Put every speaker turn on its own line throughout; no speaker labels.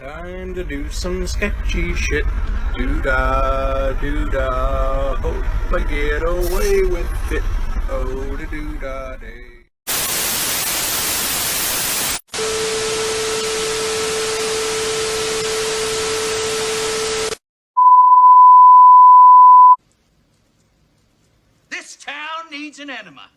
Time to do some sketchy shit. Doo-dah, doo-dah. Hope I get away with it. Oh, da doo-dah day.
This town needs an enema.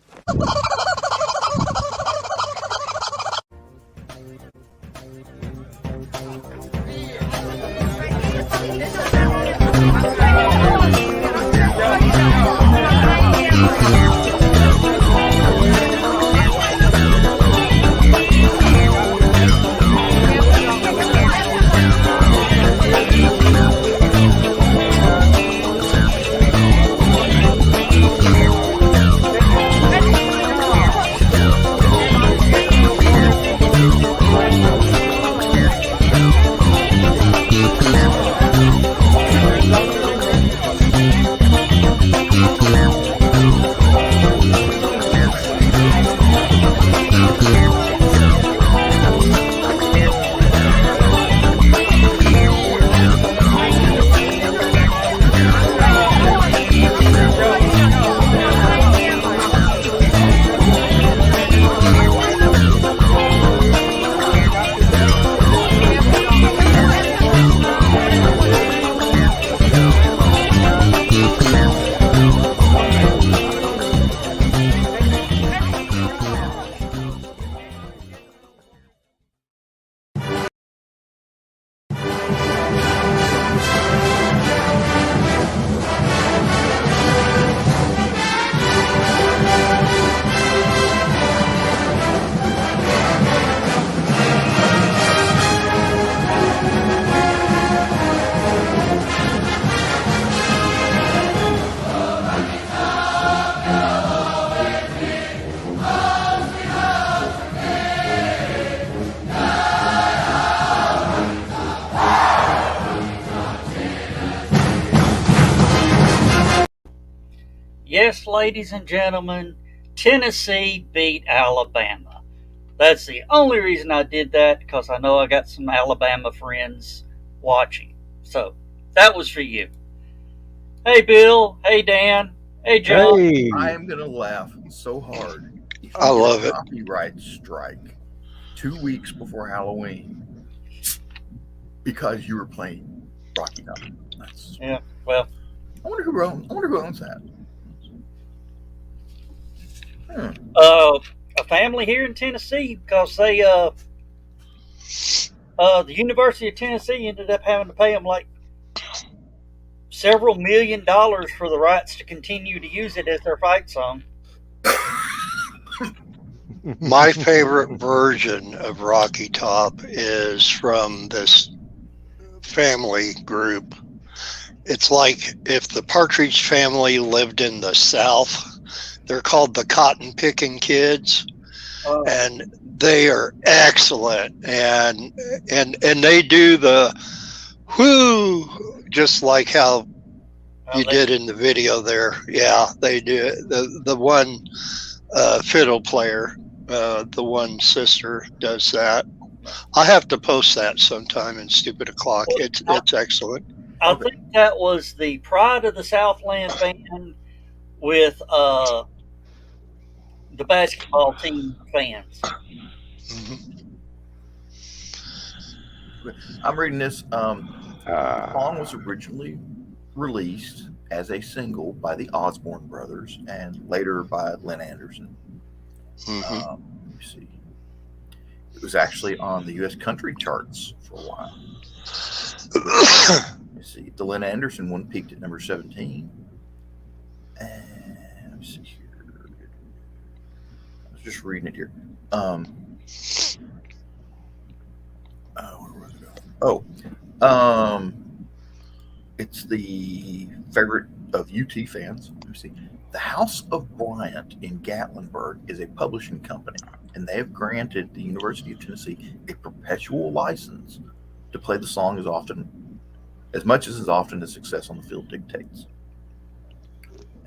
Yes, ladies and gentlemen, Tennessee beat Alabama. That's the only reason I did that, because I know I got some Alabama friends watching. So, that was for you. Hey, Bill. Hey, Dan. Hey, John.
Hey.
I am going to laugh so hard. If
I love it.
Copyright strike 2 weeks before Halloween because you were playing Rocky Top.
Yeah, well.
I wonder who owns that.
A family here in Tennessee, because they, the University of Tennessee ended up having to pay them like several $1 million for the rights to continue to use it as their fight song.
My favorite version of Rocky Top is from this family group. It's like if the Partridge Family lived in the South. They're called the Cotton Picking Kids, and they are excellent. And they do the whoo, just like how you did in the video there. Yeah, they do it. The one fiddle player, the one sister does that. I have to post that sometime in Stupid O'Clock. It's excellent.
I think that was the Pride of the Southland band with the basketball team fans.
Mm-hmm. I'm reading this. The song was originally released as a single by the Osborne Brothers and later by Lynn Anderson.
Mm-hmm.
Let me see. It was actually on the U.S. country charts for a while. Let me see. The Lynn Anderson one peaked at number 17. And let me see here. I was just reading it here. Where was it? It's the favorite of UT fans. Let me see. The House of Bryant in Gatlinburg is a publishing company, and they have granted the University of Tennessee a perpetual license to play the song as much as success on the field dictates.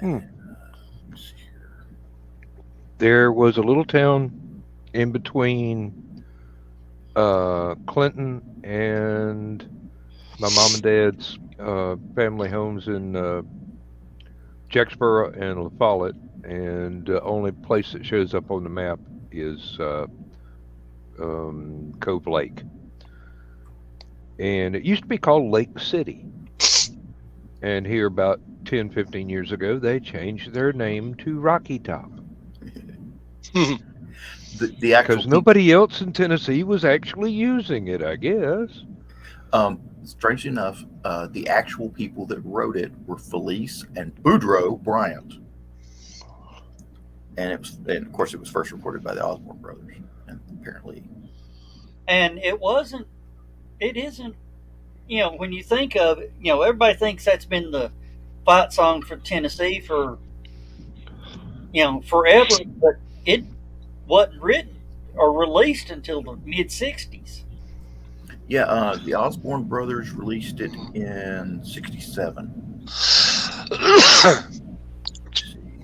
And,
there was a little town in between Clinton and my mom and dad's family homes in Jacksboro and La Follette, and the only place that shows up on the map is Cove Lake. And it used to be called Lake City. And here about 10, 15 years ago, they changed their name to Rocky Top.
The actual
Because nobody else in Tennessee was actually using it, I guess.
Strange enough, the actual people that wrote it were Felice and Boudreaux Bryant, and of course, it was first reported by the Osborne brothers, and apparently,
And it isn't, when you think of it, everybody thinks that's been the fight song for Tennessee for, forever, but it wasn't written or released until the mid 60s.
yeah, the Osborne brothers released it in '67.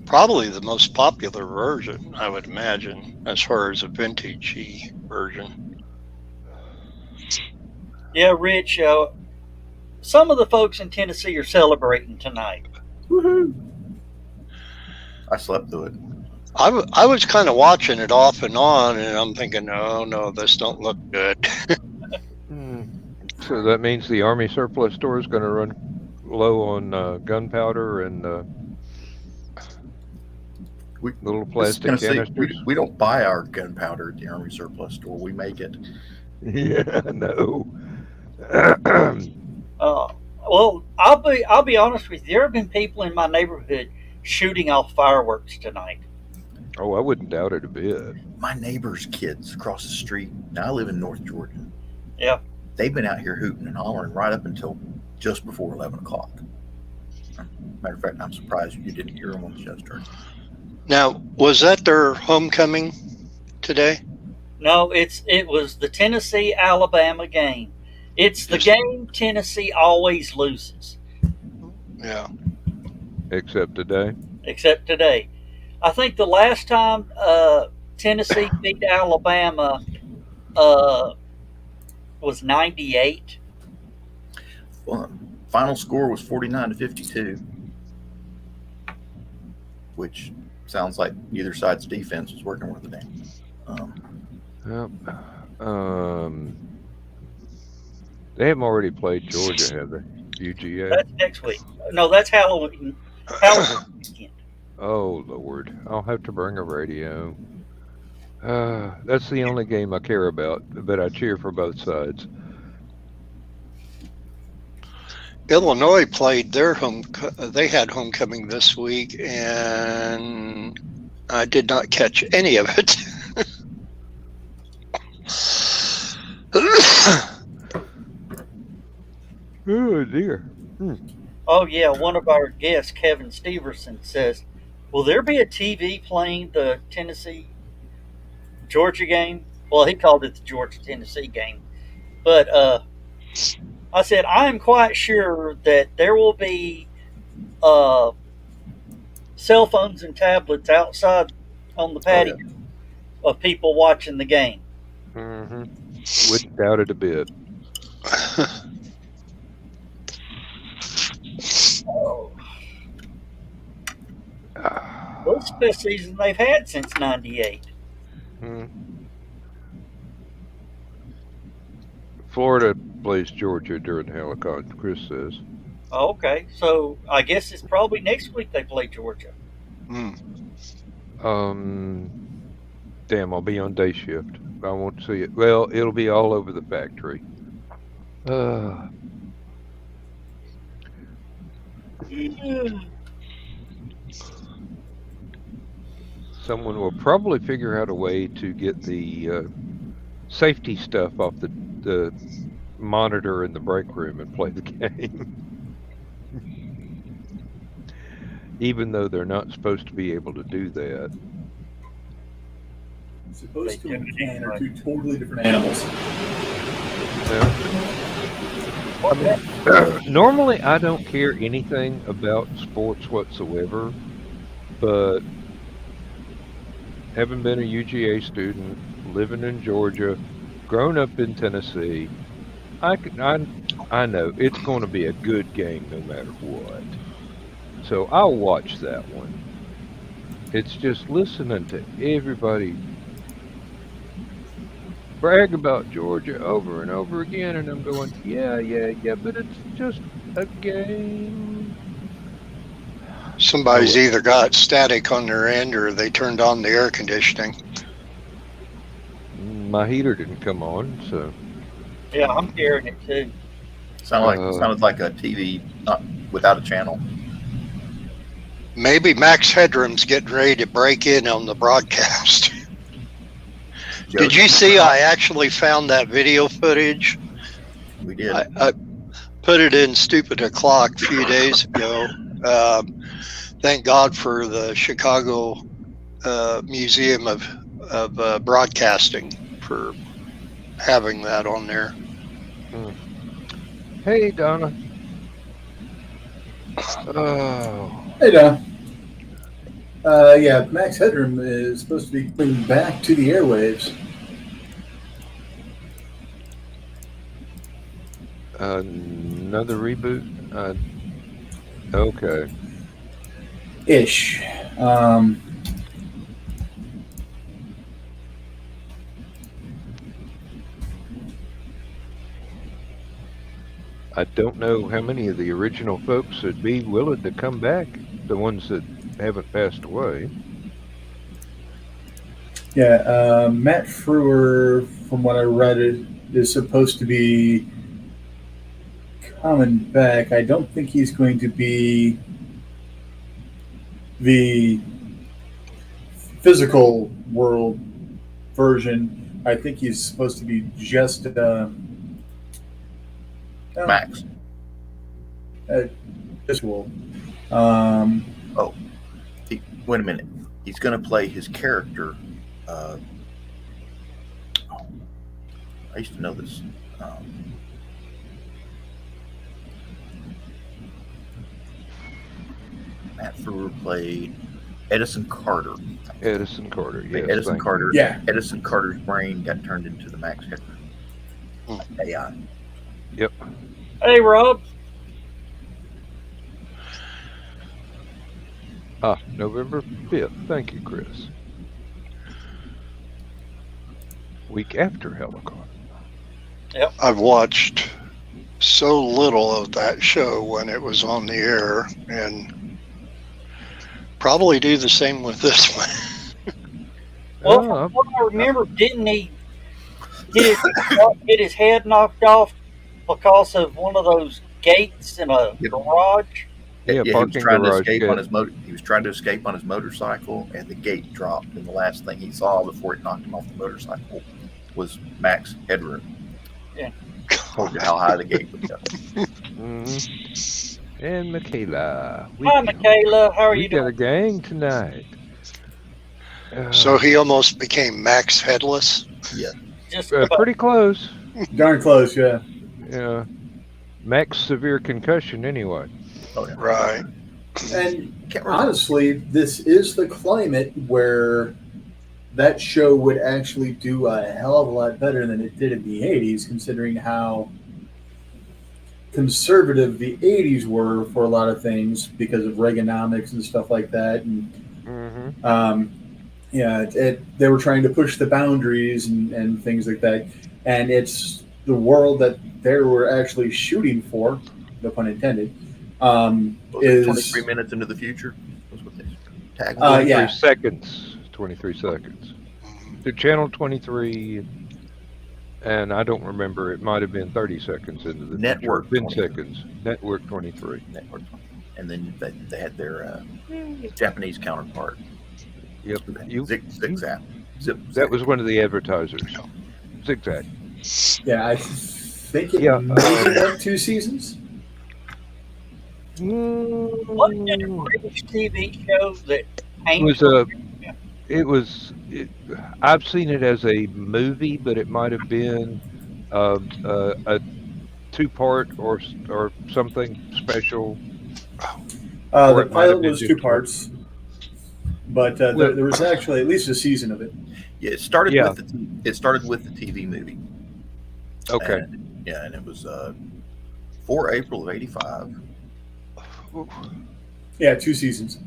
Probably the most popular version, I would imagine, as far as a vintage version.
Yeah, Rich, some of the folks in Tennessee are celebrating tonight.
Woohoo! I slept through it.
I was kind of watching it off and on, and I'm thinking, oh no, this don't look good.
So that means the Army surplus store is going to run low on gunpowder and little plastic canisters.
We don't buy our gunpowder at the Army surplus store. We make it.
Yeah, no.
Well, I'll be honest with you. There have been people in my neighborhood shooting off fireworks tonight.
Oh, I wouldn't doubt it a bit.
My neighbor's kids across the street. Now I live in North Georgia.
Yeah.
They've been out here hooting and hollering right up until just before 11 o'clock. Matter of fact, I'm surprised you didn't hear them on the show started.
Now, was that their homecoming today?
No, it was the Tennessee-Alabama game. It's the game Tennessee always loses.
Yeah.
Except today.
I think the last time Tennessee beat Alabama was 98.
Well, final score was 49-52, which sounds like neither side's defense was working worth a damn.
They haven't already played Georgia, have they? UGA.
That's next week. No, that's Halloween weekend.
Oh Lord, I'll have to bring a radio. That's the only game I care about, but I cheer for both sides.
Illinois played their they had homecoming this week, and I did not catch any of it.
Oh dear.
Oh yeah, one of our guests, Kevin Steverson, says, "Will there be a TV playing the Tennessee-Georgia game?" Well, he called it the Georgia-Tennessee game, but I said I am quite sure that there will be cell phones and tablets outside on the patio of people watching the game.
Mm-hmm. Wouldn't doubt it a bit.
Well, it's the best season they've had since '98.
Florida plays Georgia during HallowCon's, Chris says.
Oh, okay, so I guess it's probably next week they play Georgia.
Damn, I'll be on day shift. I won't see it. Well, it'll be all over the factory. Someone will probably figure out a way to get the safety stuff off the monitor in the break room and play the game. Even though they're not supposed to be able to do that.
Supposed to and can are two totally different animals.
Normally, I don't care anything about sports whatsoever, but having been a UGA student, living in Georgia, grown up in Tennessee, I know it's going to be a good game no matter what. So I'll watch that one. It's just listening to everybody brag about Georgia over and over again, and I'm going, yeah, but it's just a game.
Somebody's either got static on their end or they turned on the air conditioning.
My heater didn't come on, so.
Yeah, I'm hearing it too.
Sounded like a TV without a channel.
Maybe Max Headroom's getting ready to break in on the broadcast. Did you see I actually found that video footage?
We did.
I put it in Stupid O'Clock a few days ago. Thank God for the Chicago Museum of Broadcasting for having that on there.
Hey, Donna. Oh.
Hey, Don. Yeah, Max Headroom is supposed to be coming back to the airwaves.
Another reboot? Okay.
Ish.
I don't know how many of the original folks would be willing to come back, the ones that haven't passed away.
Yeah, Matt Frewer, from what I read, is supposed to be coming back. I don't think he's going to be the physical world version. I think he's supposed to be just
Max.
Visual.
Wait a minute. He's going to play his character. I used to know this. Matt Frewer played Edison Carter.
Edison Carter, yes.
Edison Carter.
Yeah.
Edison Carter's brain got turned into the Max Headroom AI.
Yep.
Hey, Rob.
November 5th. Thank you, Chris. Week after HallowCon.
Yep.
I've watched so little of that show when it was on the air, and probably do the same with this one.
Well, from what I remember, didn't he get his head knocked off because of one of those gates in a garage?
Yeah,
he was
parking
trying to
garage
escape
gate.
on his He was trying to escape on his motorcycle, and the gate dropped. And the last thing he saw before it knocked him off the motorcycle was Max Headroom.
Yeah.
Told you how high the gate would go.
Mm-hmm. And Michaela.
Hi, Michaela. How are you
We got a
doing?
gang tonight.
So he almost became Max Headless.
Yeah.
Just
Pretty close.
Darn close, yeah.
Yeah. Max severe concussion anyway.
Oh, yeah.
Right.
And
Can't remember.
honestly, this is the climate where that show would actually do a hell of a lot better than it did in the 80s, considering how conservative the 80s were for a lot of things because of Reaganomics and stuff like that. And they were trying to push the boundaries and things like that. And it's the world that they were actually shooting for, no pun intended, is
23 minutes into the future. That's what they tagged.
23 seconds. 23 seconds. To channel 23, and I don't remember, it might have been 30 seconds into the
Network
future. 10
23.
seconds. Network 23.
Network. And then they had their Japanese counterpart.
Yep.
Zigzag.
That was one of the advertisers. Zigzag.
Yeah, I think it maybe went 2 seasons.
Wasn't it a British TV show that
I've seen it as a movie, but it might have been a 2-part or something special.
The pilot was 2 parts, but there was actually at least a season of it.
Yeah, it started with the TV movie.
Okay.
Yeah, and it was for April of '85.
Yeah, 2 seasons.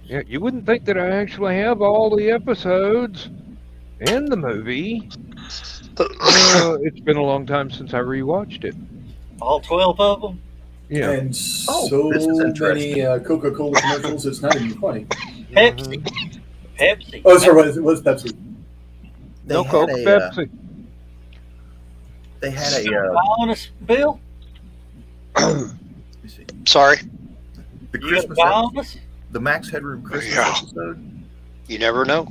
Yeah, you wouldn't think that I actually have all the episodes and the movie. It's been a long time since I rewatched it.
All 12 of them?
Yeah.
And
Oh,
so
this is
many
interesting.
Coca-Cola commercials, it's not even funny.
Pepsi. Pepsi.
Oh, sorry, it was Pepsi.
They
No
had
Coke,
a
Pepsi.
they had
You
a
buying us, Bill?
let me see,
Sorry,
the
You
Christmas
buying us?
the Max Headroom Christmas
Yeah.
episode.
you never know.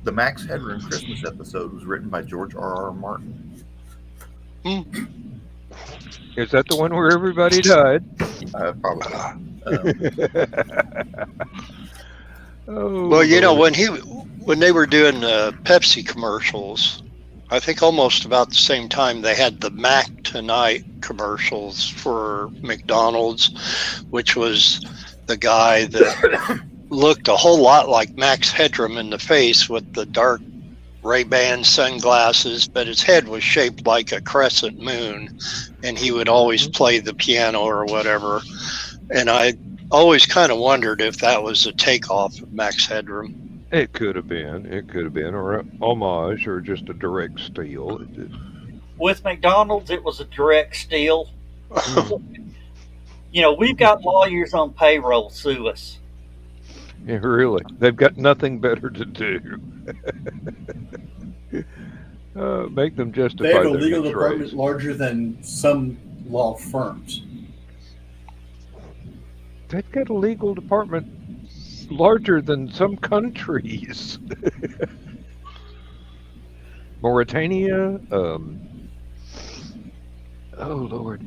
The Max Headroom Christmas episode was written by George R.R. Martin.
Is that the one where everybody died?
Probably.
Oh,
Well, you know,
Lord.
when they were doing Pepsi commercials, I think almost about the same time they had the Mac Tonight commercials for McDonald's, which was the guy that looked a whole lot like Max Headroom in the face with the dark Ray-Ban sunglasses, but his head was shaped like a crescent moon, and he would always play the piano or whatever. And I always kind of wondered if that was a takeoff of Max Headroom.
It could have been. It could have been, or an homage, or just a direct steal.
With McDonald's, it was a direct steal. You know, we've got lawyers on payroll sue us.
Yeah, really. They've got nothing better to do. Make them justify
They have a
their
legal
next
department
raise.
larger than some law firms.
They've got a legal department larger than some countries. Mauritania. Oh Lord.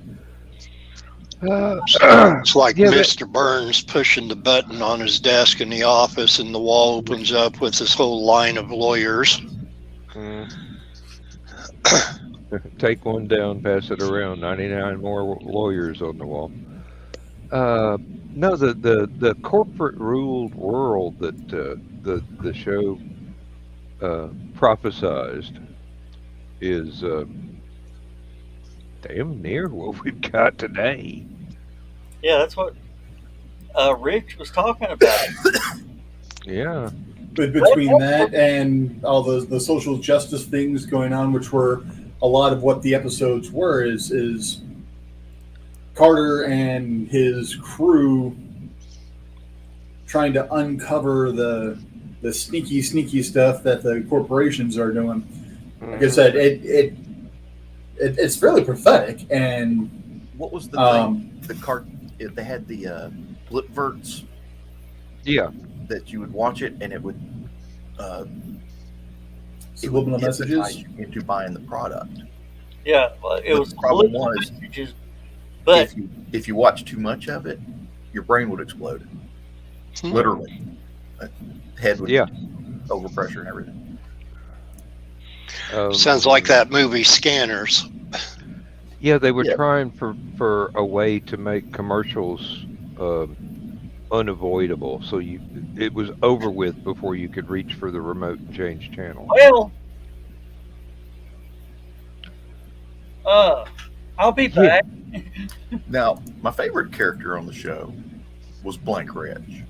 It's like
yeah,
Mr. Burns pushing the button on his desk in the office, and the wall opens up with this whole line of lawyers.
Take one down, pass it around. 99 more lawyers on the wall. No, the corporate ruled world that the show prophesized is damn near what we've got today.
Yeah, that's what Rich was talking about.
Yeah.
But between that and all the social justice things going on, which were a lot of what the episodes were, is Carter and his crew trying to uncover the sneaky stuff that the corporations are doing. Like I said, it's fairly pathetic. And
What was the thing? They had the blipverts
Yeah.
that you would watch it and it would
subliminal
hypnotize
messages.
you into buying the product.
Yeah, well, it
But
was
the problem
subliminal
was,
messages, but
if you watch too much of it, your brain would explode. Literally, head would overpressure and everything.
Sounds like that movie Scanners.
Yeah, they were
Yeah.
trying for a way to make commercials unavoidable, so it was over with before you could reach for the remote and change channel.
well, I'll be back.
Now, my favorite character on the show was Blank Reg,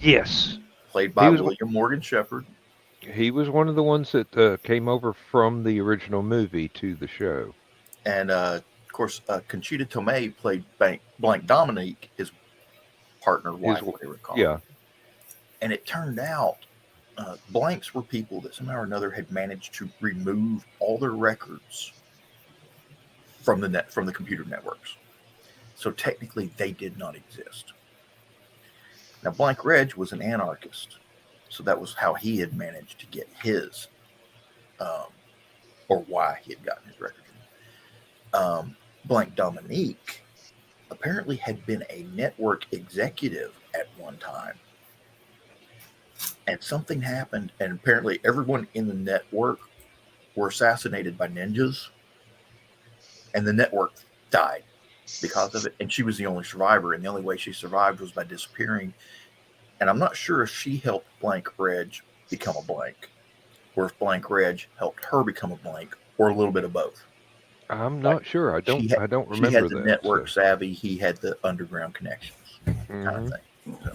Yes,
played by
He was-
William Morgan Shepherd.
he was one of the ones that came over from the original movie to the show.
And of course, Conchita Tomei played Blank Dominique, his partner, wife, whatever you call it.
Yeah,
And it turned out blanks were people that somehow or another had managed to remove all their records from the computer networks. So technically, they did not exist. Now, Blank Reg was an anarchist, so that was how he had managed to get his, or why he had gotten his records. Blank Dominique apparently had been a network executive at one time. And something happened, and apparently everyone in the network were assassinated by ninjas, and the network died because of it. And she was the only survivor, and the only way she survived was by disappearing. And I'm not sure if she helped Blank Reg become a blank, or if Blank Reg helped her become a blank, or a little bit of both.
I'm not sure. I don't
She
remember
had the
that.
network
So.
savvy. He had the underground connections, kind
Mhm.
of thing. So.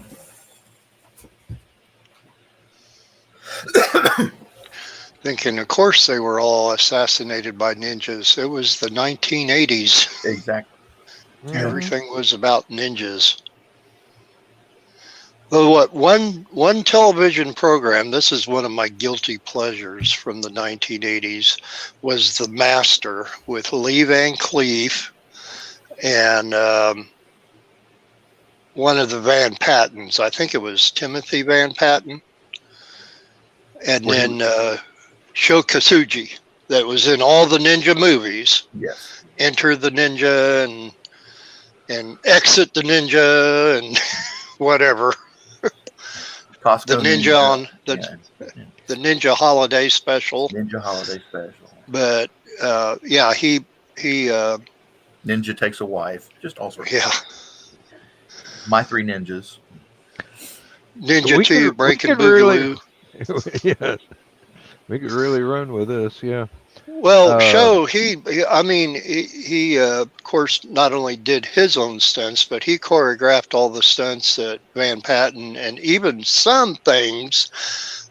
Thinking, of course, they were all assassinated by ninjas. It was the 1980s.
Exactly.
Mhm.
Everything was about ninjas. Well, what one television program? This is one of my guilty pleasures from the 1980s. Was The Master with Lee Van Cleef and one of the Van Pattens. I think it was Timothy Van Patten, and
Well,
then Sho Kasuji, that was in all the ninja movies.
yes.
Enter the Ninja and Exit the Ninja and whatever.
Costco
The Ninja on
yeah,
the Ninja Holiday Special.
Ninja Holiday Special.
But yeah, he
Ninja Takes a Wife. Just all sorts.
yeah.
My Three Ninjas.
Ninja
We
2
could
Breaking
really,
Boogaloo.
yeah, we could really run with this. Yeah.
Well, Sho, I mean, he of course not only did his own stunts, but he choreographed all the stunts that Van Patten and even some things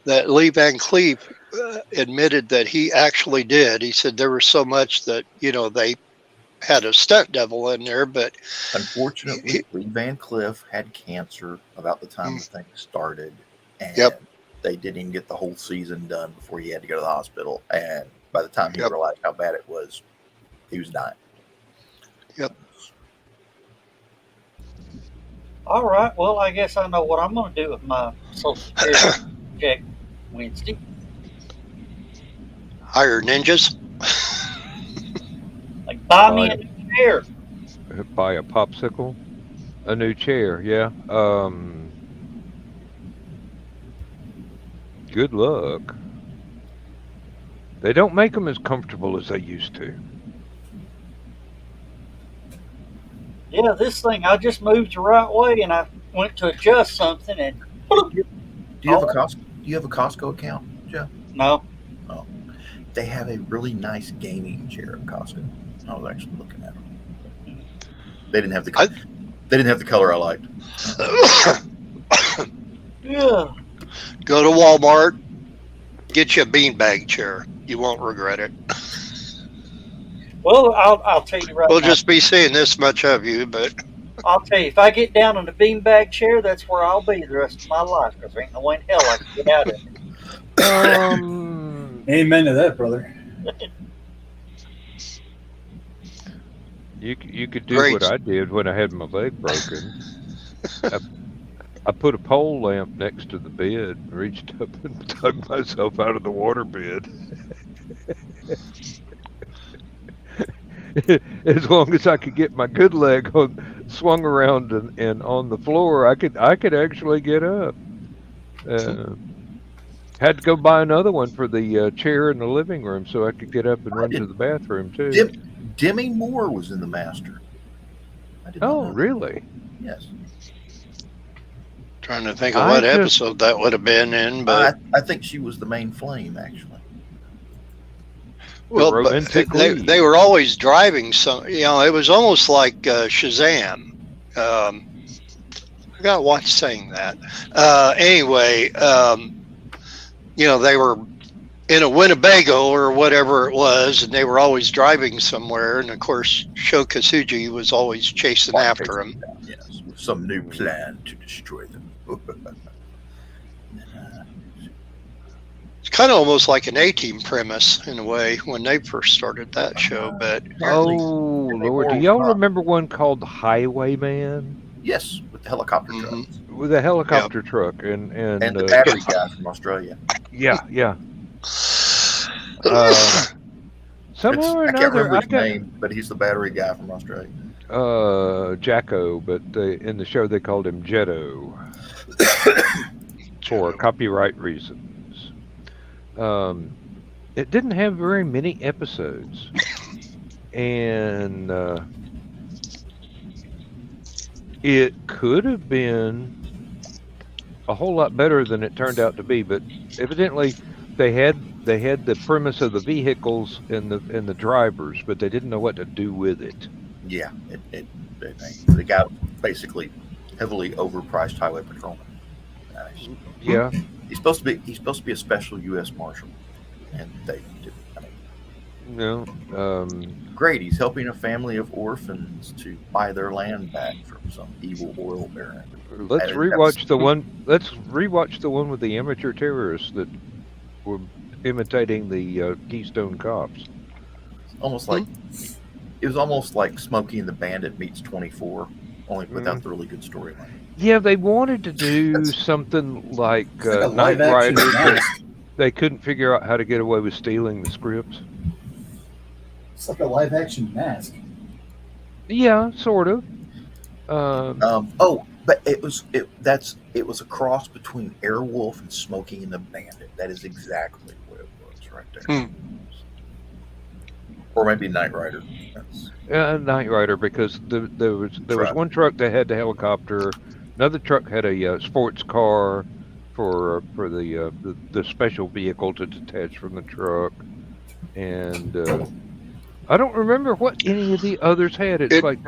that Lee Van Cleef admitted that he actually did. He said there was so much that, they had a stunt devil in there, but
Unfortunately, Lee Van Cleef had cancer about the time the thing started, and
Yep.
they didn't even get the whole season done before he had to go to the hospital. And by the time he realized how bad it was, he was dying.
Yep.
All right. Well, I guess I know what I'm going to do with my Social Security check Wednesday.
Hire ninjas.
Like, buy me a new chair.
Buy a popsicle, a new chair. Yeah. Good luck. They don't make them as comfortable as they used to.
Yeah, this thing, I just moved the right way and I went to adjust something and.
Do you have a Costco account, Joe?
No.
Oh, they have a really nice gaming chair at Costco. I was actually looking at them. They didn't have the color I liked.
Yeah.
Go to Walmart, get you a beanbag chair. You won't regret it.
Well, I'll tell you right
We'll
now.
just be seeing this much of you, but
I'll tell you, if I get down in the beanbag chair, that's where I'll be the rest of my life because there ain't no way in hell I can get out of it.
Amen to that, brother.
You could do
Great.
what I did when I had my leg broken. I put a pole lamp next to the bed, reached up and dug myself out of the water bed. As long as I could get my good leg swung around and on the floor, I could actually get up. Had to go buy another one for the chair in the living room so I could get up and run to the bathroom too.
Demi Moore was in The Master. I did not know that.
Really?
Yes.
trying to think of what episode that would have been in. But
I think she was the main flame, actually.
well, but they were always driving some. It was almost like Shazam. I got watch saying that. Anyway, they were in a Winnebago or whatever it was, and they were always driving somewhere. And of course, Sho Kasuji was always chasing after him.
Yes, with some new plan to destroy them.
It's kind of almost like an A-Team premise in a way when they first started that show. But
oh Lord, do y'all remember one called Highwayman?
Yes, with the helicopter trucks.
With a helicopter truck and
the battery guy from Australia.
Yeah. Somehow or
I can't
another,
remember his name, but he's the battery guy from Australia.
Jacko, but in the show they called him Jetto for copyright reasons. It didn't have very many episodes, and it could have been a whole lot better than it turned out to be, but evidently they had they had the premise of the vehicles and the drivers, but they didn't know what to do with it.
Yeah, the guy basically heavily overpriced highway patrolman.
Yeah,
He's supposed to be a special U.S. Marshal, and they did.
no.
Great, he's helping a family of orphans to buy their land back from some evil oil baron.
Let's rewatch the one. Let's rewatch the one with the amateur terrorists that were imitating the Keystone Cops.
Almost like it was almost like Smokey and the Bandit meets 24, only without the really good storyline.
Yeah, they wanted to do something like Knight Rider, but they couldn't figure out how to get away with stealing the scripts.
It's like a live action Mask.
Yeah, sort of.
But it was a cross between Airwolf and Smokey and the Bandit. That is exactly what it was right there. Or maybe Knight Rider.
Knight Rider, because there was one truck that had the helicopter, another truck had a sports car for the special vehicle to detach from the truck, and I don't remember what any of the others had. It's like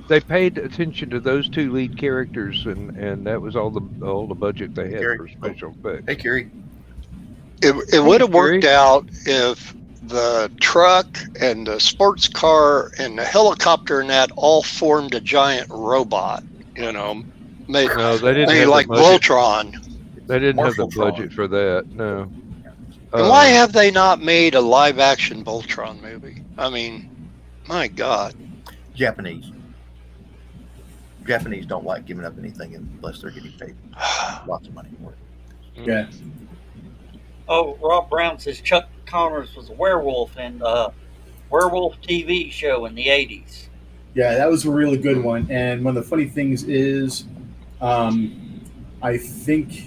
they paid attention to those two lead characters, and that was all the budget they had for special effects.
Hey, Kerry.
It would have worked out if the truck and the sports car and the helicopter and that all formed a giant robot, made
No, they didn't have
like
the budget.
Voltron.
They didn't have the
Marshall
budget for that. No.
And why have they not made a live action Voltron movie? I mean, my God.
Japanese don't like giving up anything unless they're getting paid lots of money for it.
Yeah.
Oh, Rob Brown says Chuck Connors was a werewolf in werewolf TV show in the 80s.
Yeah, that was a really good one. And one of the funny things is, I think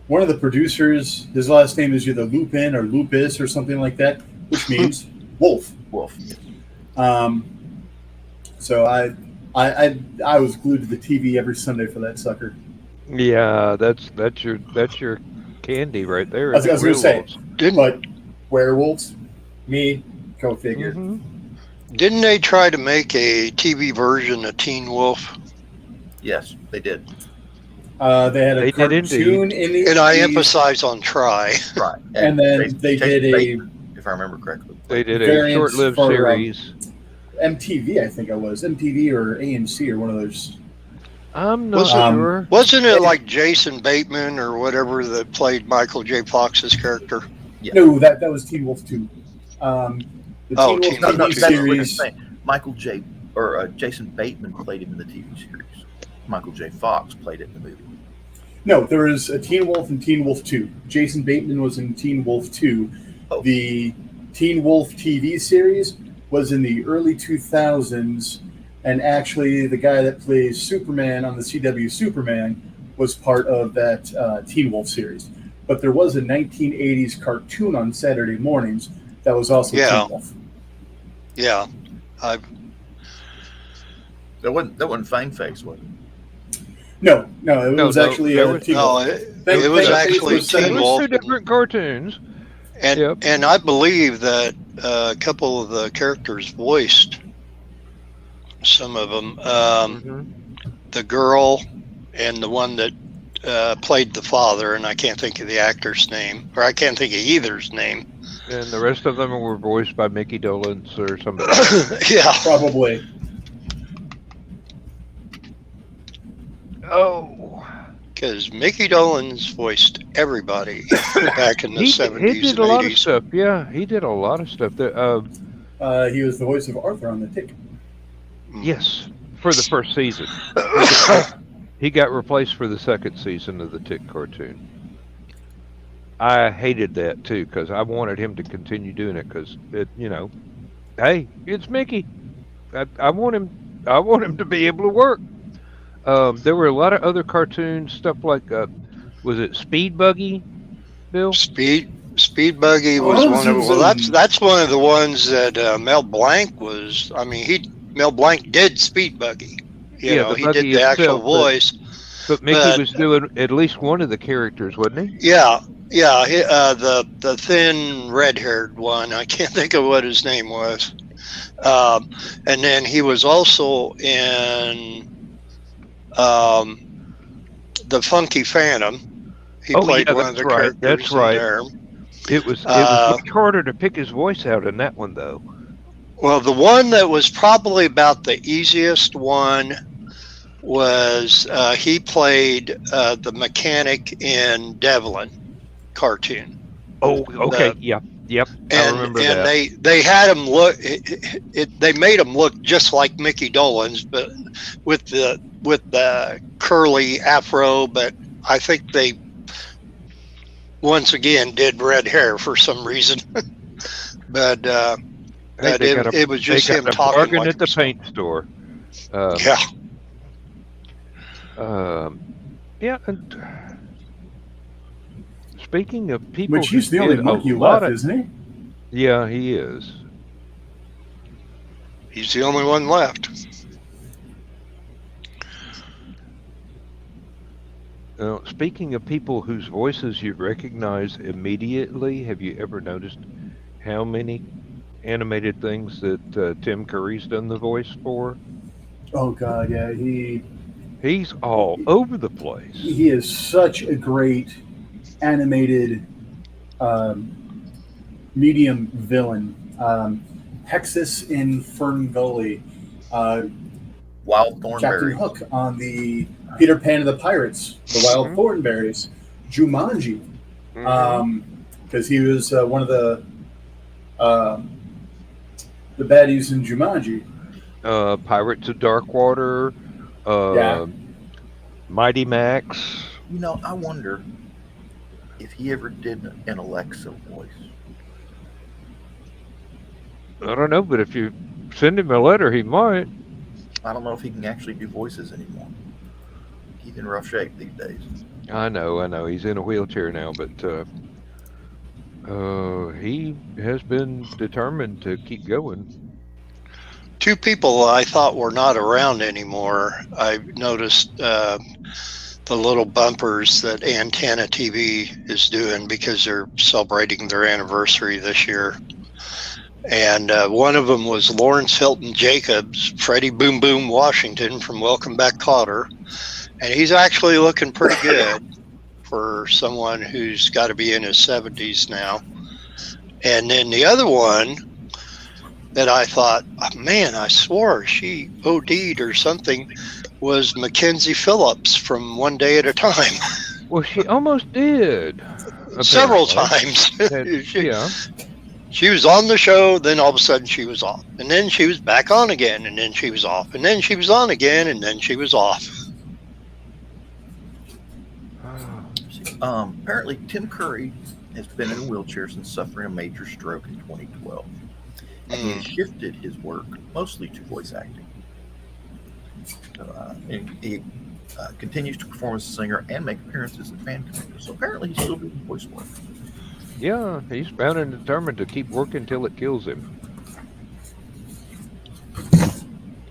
one of the producers, his last name is either Lupin or Lupus or something like that, which means wolf.
Wolf.
So I was glued to the TV every Sunday for that sucker.
Yeah, that's your candy right there.
I was going to say,
Didn't
but werewolves, me, go figure.
Didn't they try to make a TV version of Teen Wolf?
Yes, they did.
They had a cartoon in the
And I
80s,
emphasize on try.
Right.
and then they did a
if I remember correctly.
They did a
variants
short-lived
for,
series.
MTV, I think it was MTV or AMC or one of those.
I'm not
Wasn't-
sure.
Wasn't it like Jason Bateman or whatever that played Michael J. Fox's character?
Yeah.
No, that was Teen Wolf 2. The
Oh,
Teen
Teen
Wolf
Wolf
TV
2.
That's what I'm
series.
saying. Michael J. or Jason Bateman played him in the TV series. Michael J. Fox played it in the movie.
No, there was a Teen Wolf and Teen Wolf 2. Jason Bateman was in Teen Wolf 2.
Oh.
The Teen Wolf TV series was in the early 2000s, and actually the guy that plays Superman on the CW Superman was part of that Teen Wolf series. But there was a 1980s cartoon on Saturday mornings that was also
Yeah.
Teen Wolf.
Yeah.
That wasn't Fang Face, was it?
No, it
No,
was
no,
actually
there was-
Teen
No,
Wolf.
it was actually
was
Teen
It was
Wolf.
two different cartoons.
And
Yep.
and I believe that a couple of the characters voiced some of them. The girl and the one that played the father, and I can't think of the actor's name, or I can't think of either's name.
And the rest of them were voiced by Mickey Dolenz or somebody.
Yeah.
Probably.
Oh.
Because Mickey Dolenz voiced everybody back in the 70s
He did
and
a lot of
80s.
stuff. Yeah, he did a lot of stuff.
He was the voice of Arthur on The Tick.
Yes, for the first season. He got replaced for the second season of the Tick cartoon. I hated that too because I wanted him to continue doing it because hey, it's Mickey. I want him to be able to work. There were a lot of other cartoons, stuff like was it Speed Buggy, Bill?
Speed Buggy was one of them. Well, that's one of the ones that Mel Blanc was. I mean, Mel Blanc did Speed Buggy. You know,
the
he
Buggy
did the actual
itself,
voice.
But Mickey was doing at least one of the characters, wasn't he?
Yeah, Yeah, the thin red-haired one. I can't think of what his name was. And then he was also in the Funky Phantom. He played one of the characters
That's right.
in there.
It was much harder to pick his voice out in that one, though.
Well, the one that was probably about the easiest one was he played the mechanic in Devlin cartoon.
Oh, okay, yep. I remember that.
And they had him look. They made him look just like Mickey Dolenz, but with the curly afro. But I think they once again did red hair for some reason. But it was just him talking
bargain
like
at the paint store.
Yeah.
Yeah, and speaking of people,
Which he's the
who
only
did
monkey
a lot
left, isn't he?
Yeah, he is.
He's the only one left.
Now, speaking of people whose voices you recognize immediately, have you ever noticed how many animated things that Tim Curry's done the voice for?
Oh God, yeah,
He's all over the place.
he is such a great animated medium villain. Hexus in Fern Gully,
Wild
Captain
Thornberry.
Hook on the Peter Pan and the Pirates, the Wild Thornberries, Jumanji, because he was one of the baddies in Jumanji.
Pirates of Darkwater,
Yeah.
Mighty Max.
You know, I wonder if he ever did an Alexa voice.
I don't know, but if you send him a letter, he might.
I don't know if he can actually do voices anymore. He's in rough shape these days.
I know. He's in a wheelchair now, but he has been determined to keep going.
Two people I thought were not around anymore. I noticed the little bumpers that Antenna TV is doing because they're celebrating their anniversary this year. And one of them was Lawrence Hilton Jacobs, Freddie Boom Boom Washington from Welcome Back, Kotter. And he's actually looking pretty good for someone who's got to be in his 70s now. And then the other one that I thought, oh, man, I swore she OD'd or something, was Mackenzie Phillips from One Day at a Time.
Well, she almost did.
Several
apparently.
times.
Yeah.
She was on the show, then all of a sudden she was off. And then she was back on again, and then she was off. And then she was on again, and then she was off.
Apparently, Tim Curry has been in a wheelchair since suffering a major stroke in 2012. And he has shifted his work mostly to voice acting. And he continues to perform as a singer and make appearances at fan conventions. So apparently he's still doing voice work.
Yeah, he's bound and determined to keep working till it kills him.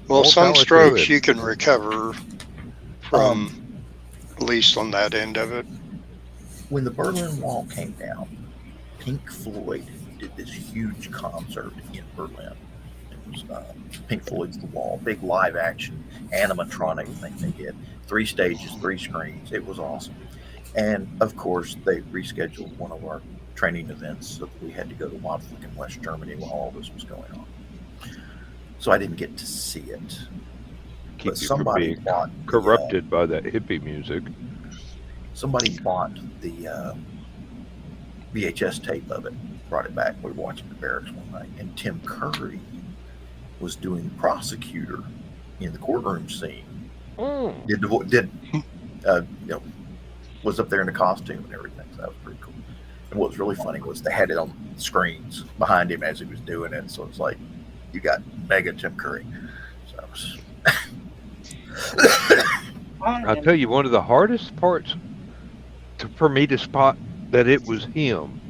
Well,
All
some
power to
strokes
it.
you can recover from, at least on that end of it.
When the Berlin Wall came down, Pink Floyd did this huge concert in Berlin. It was Pink Floyd's The Wall, big live action animatronic thing they did. 3 stages, 3 screens. It was awesome. And of course, they rescheduled one of our training events, so that we had to go to Wadflick in West Germany while all this was going on. So I didn't get to see it.
Keep
But
you
somebody
from being
bought
corrupted by that hippie music.
Somebody bought the VHS tape of it, brought it back. We were watching the barracks one night, and Tim Curry was doing the prosecutor in the courtroom scene. Was up there in the costume and everything. So that was pretty cool. And what was really funny was they had it on screens behind him as he was doing it. So it's like you got mega Tim Curry. So that was.
I'll tell you, one of the hardest parts for me to spot that it was him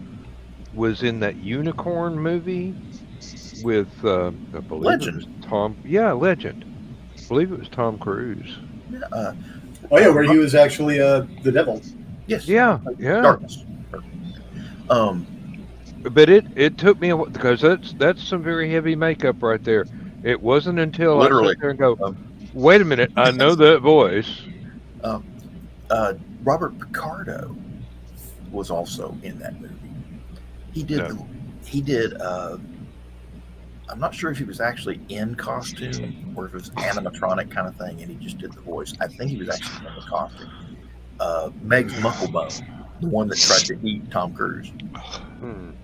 was in that Unicorn movie with, I believe
Legend.
it was Tom. Yeah, Legend. I believe it was Tom Cruise.
Where he was actually the devil.
Yes.
Yeah.
Darkness.
But it took me a while because that's some very heavy makeup right there. It wasn't until I
Literally.
sat there and go,
Um,
wait a minute, I know that voice.
um, Robert Picardo was also in that movie. He did.
No.
He did. I'm not sure if he was actually in costume or if it was animatronic kind of thing, and he just did the voice. I think he was actually in the costume. Meg's Mucklebone, the one that tried to eat Tom Cruise, and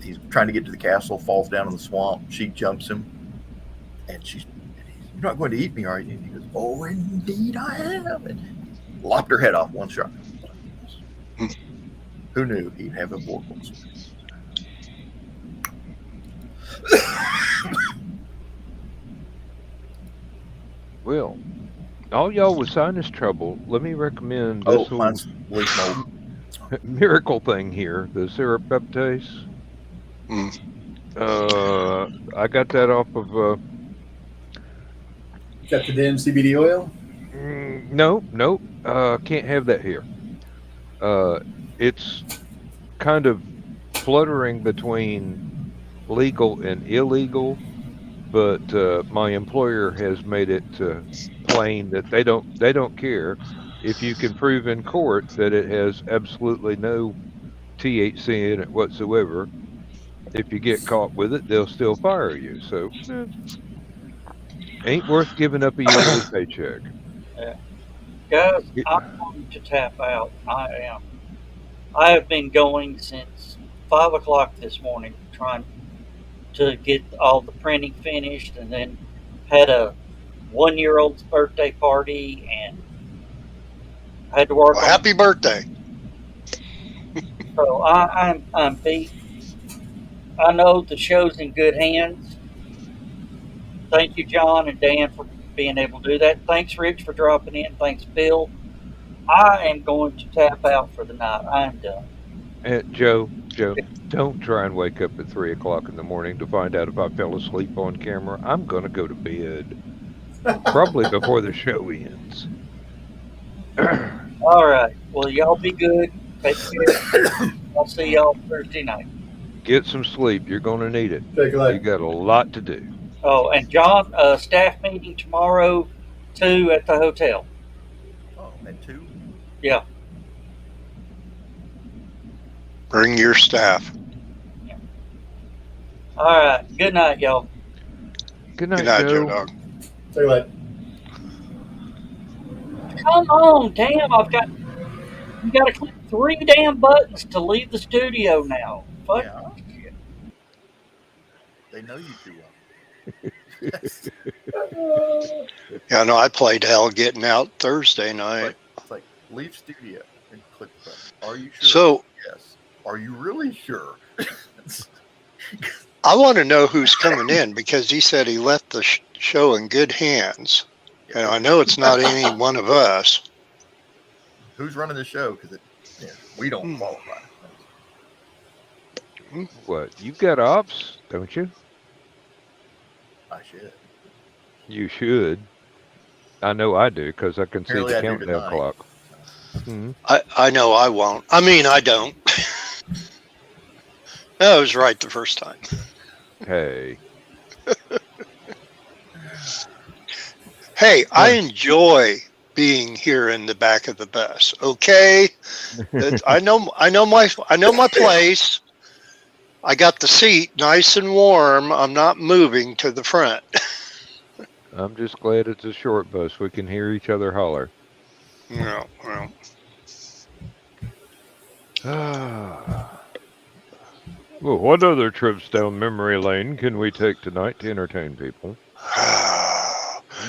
he's trying to get to the castle, falls down in the swamp. She jumps him, and "You're not going to eat me, are you?" And he goes, "Oh, indeed I am," and lopped her head off one shot. Who knew he'd have a vorpal?
Well, all y'all with sinus trouble, let me recommend
Oh,
this little
mine's leaf mold.
miracle thing here, the surreptase. I got that off of
Got the damn CBD oil?
no, can't have that here. It's kind of fluttering between legal and illegal, but my employer has made it plain that they don't care if you can prove in court that it has absolutely no THC in it whatsoever. If you get caught with it, they'll still fire you. So, ain't worth giving up a yearly paycheck.
Yeah. Guys, I'm going to tap out. I am. I have been going since 5 o'clock this morning trying to get all the printing finished, and then had a 1-year-old's birthday party, and I had to work.
Well, happy birthday!
So I'm beat. I know the show's in good hands. Thank you, John and Dan, for being able to do that. Thanks, Rich, for dropping in. Thanks, Bill. I am going to tap out for the night. I'm done.
Joe, don't try and wake up at 3 o'clock in the morning to find out if I fell asleep on camera. I'm going to go to bed, probably before the show ends.
All right. Well, y'all be good. Take care. I'll see y'all Thursday night.
Get some sleep. You're going to need it.
Take a look.
You got a lot to do.
Oh, and John, staff meeting tomorrow, 2 at the hotel.
Oh, at 2?
Yeah.
Bring your staff.
All right. Good night, y'all.
Good night,
Good night,
Joe.
Joe Dog.
Take a look.
Come on, damn! You got to click 3 damn buttons to leave the studio now. Fuck.
Yeah. They know you too well.
Yeah, no, I played hell getting out Thursday night.
It's like leave studio and click the button. Are you sure?
So
yes. Are you really sure?
I want to know who's coming in because he said he left the show in good hands. And I know it's not any one of us.
Who's running the show? Because we don't qualify.
What? You've got ops, don't you?
I should.
You should. I know I do because I can see
Apparently
the
I do
countdown
tonight.
clock. Mhm.
I know I won't. I mean, I don't. I was right the first time.
Hey.
Hey, I enjoy being here in the back of the bus. Okay, I know my place. I got the seat nice and warm. I'm not moving to the front.
I'm just glad it's a short bus. We can hear each other holler.
No, well.
Well, what other trips down memory lane can we take tonight to entertain people?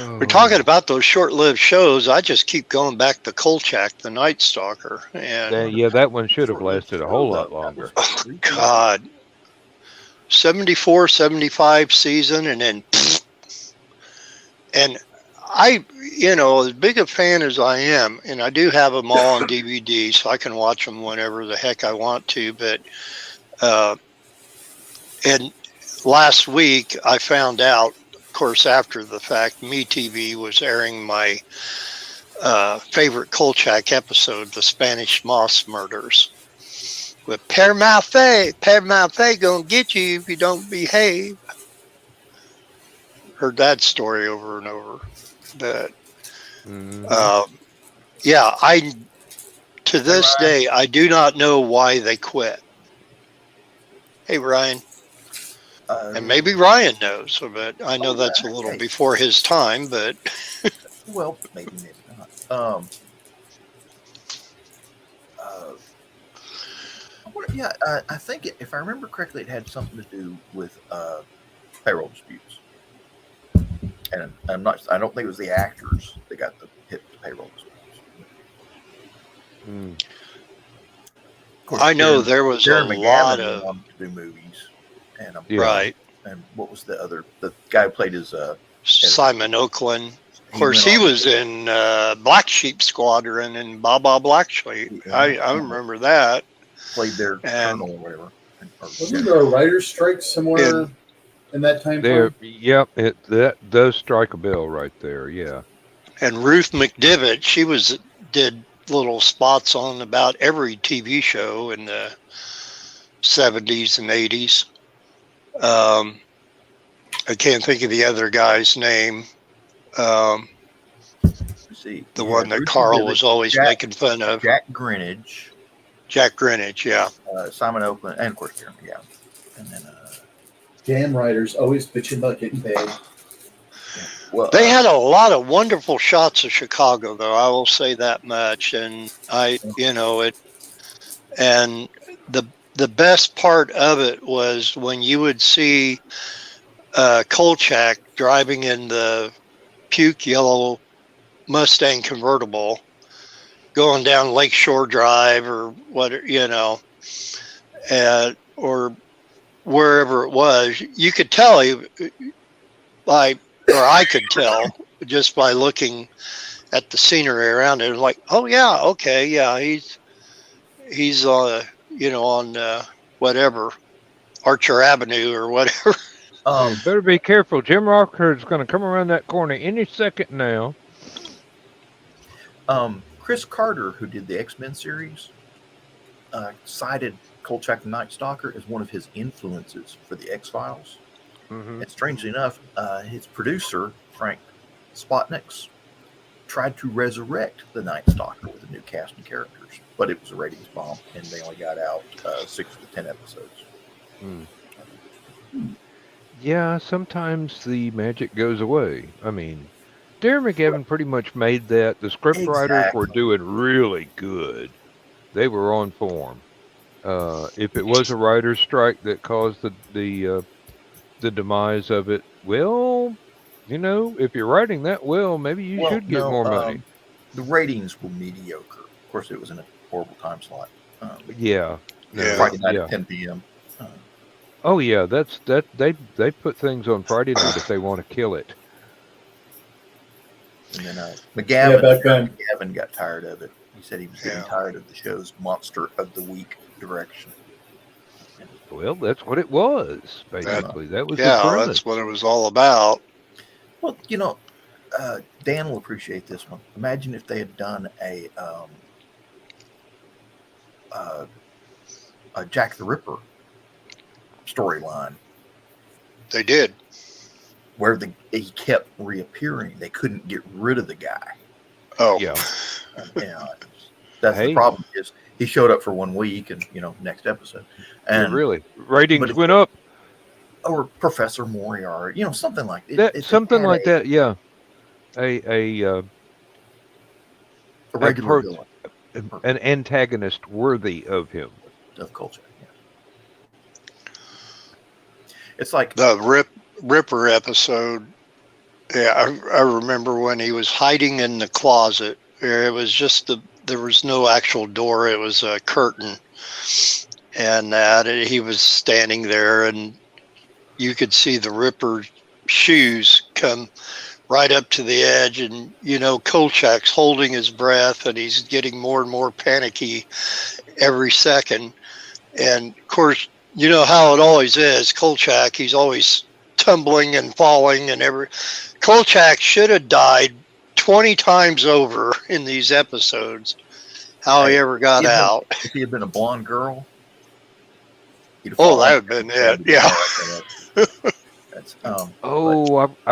We're talking about those short-lived shows. I just keep going back to Kolchak, the Night Stalker, and
Yeah, that one should have lasted a whole lot longer.
oh, God, 74, 75 season, and then, and I, as big a fan as I am, and I do have them all on DVD, so I can watch them whenever the heck I want to. But, and last week I found out, of course, after the fact, MeTV was airing my favorite Kolchak episode, the Spanish Moss Murders. with Père Maffei gonna get you if you don't behave. Heard that story over and over. But yeah, to this day I do not know why they quit. Hey Ryan. And maybe Ryan knows, but I know that's a little before his time, but
well, maybe not. I think if I remember correctly, it had something to do with payroll disputes, and I don't think it was the actors that got the hit with the payroll disputes. Course,
I know there was a lot of
wanted to do movies, and
right.
And what was the guy who played his
Simon Oakland? Of course, he was in Black Sheep Squadron and Baba Black Sheep. I remember that.
Played their colonel or whatever.
Wasn't there a writer's strike somewhere in that time frame?
Yep, that does strike a bell right there. Yeah.
And Ruth McDivitt, she did little spots on about every TV show in the 70s and 80s. I can't think of the other guy's name. The one that Carl was always making fun of.
Jack Greenidge,
yeah.
Simon Oakland, and of course Jeremy Gavin. And then
damn writers always bitching about getting paid.
Well, they had a lot of wonderful shots of Chicago, though. I will say that much. And and the best part of it was when you would see Kolchak driving in the puke yellow Mustang convertible, going down Lakeshore Drive or what, or wherever it was. You could tell I could tell just by looking at the scenery around it. Like, oh yeah, okay, yeah, he's on whatever Archer Avenue or whatever.
Better be careful. Jim Rockford's going to come around that corner any second now.
Chris Carter, who did the X-Men series, cited Kolchak the Night Stalker as one of his influences for the X-Files. Mm-hmm. And strangely enough, his producer, Frank Spotniks, tried to resurrect the Night Stalker with a new cast and characters, but it was a ratings bomb, and they only got out 6 to 10 episodes.
Yeah, sometimes the magic goes away. I mean, Darren McGavin pretty much made that. The scriptwriters were doing really good. They were on form. If it was a writer's strike that caused the demise of it, well, if you're writing that well, maybe you should get more money.
The ratings were mediocre. Of course, it was in a horrible time slot.
Friday
night at 10 p.m.
Oh yeah, that's that. They put things on Friday night if they want to kill it.
And then McGavin got tired of it. He said he was getting tired of the show's Monster of the Week direction.
Well, that's what it was, basically. That was the premise.
That's what it was all about.
Well, Dan will appreciate this one. Imagine if they had done a Jack the Ripper storyline.
They did.
Where he kept reappearing. They couldn't get rid of the guy.
Oh.
Yeah. That's the problem is he showed up for 1 week and, next episode. And
really? Ratings went up.
Or Professor Moriarty, something like
that. Something like that, yeah. A
regular villain.
An antagonist worthy of him.
Of Kolchak, yeah. It's like
the Ripper episode. Yeah, I remember when he was hiding in the closet. It was just there was no actual door. It was a curtain, and he was standing there, and you could see the Ripper shoes come right up to the edge, and Kolchak's holding his breath, and he's getting more and more panicky every second. And of course, you know how it always is. Kolchak, he's always tumbling and falling, and Kolchak should have died 20 times over in these episodes. How he ever got out?
If he had been a blonde girl, He'd have
Oh,
fallen.
that would have been it. Yeah.
That's
I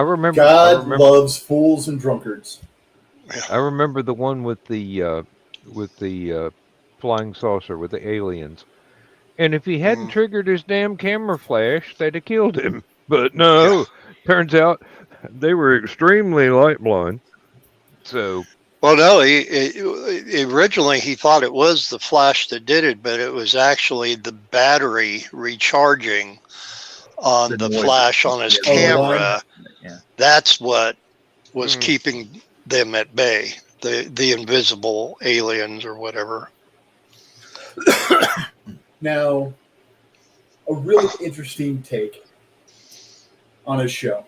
remember.
God loves fools and drunkards.
I remember the one with the flying saucer with the aliens. And if he hadn't triggered his damn camera flash, they'd have killed him. But no, turns out they were extremely light blind. So
Well, no, he originally he thought it was the flash that did it, but it was actually the battery recharging on the
noise.
flash on his
Oh, the
camera.
Yeah.
That's what was keeping them at bay. The invisible aliens or whatever.
Now, a really interesting take on a show.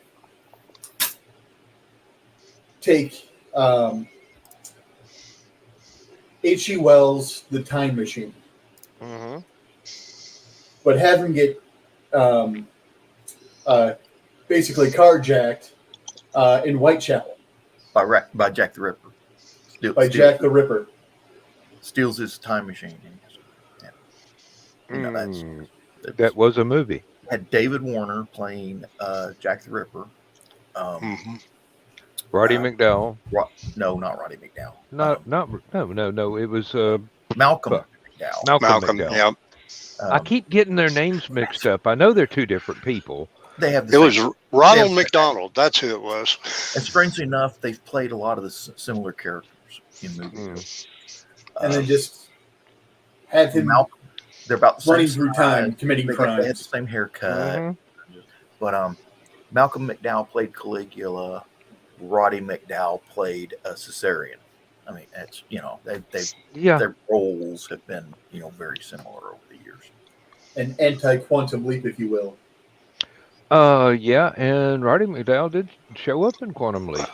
Take H.G. Wells' The Time Machine, but have him get basically carjacked in Whitechapel
By Jack the Ripper.
Jack the Ripper.
Steals his time machine. You know,
that was a movie.
Had David Warner playing Jack the Ripper.
Roddy McDowell.
No, not Roddy McDowell.
No. It was
Malcolm McDowell.
Malcolm.
McDowell.
Yeah.
I keep getting their names mixed up. I know they're two different people.
They have.
It was Ronald McDonald. That's who it was.
And strangely enough, they've played a lot of the similar characters in movies.
And then just have him
they're about the
running
same
through time, committing crimes.
They had the same haircut. But Malcolm McDowell played Caligula. Roddy McDowell played a Caesarean. I mean, that's their roles have been very similar over the years.
An anti-quantum leap, if you will.
Yeah, and Roddy McDowell did show up in Quantum Leap.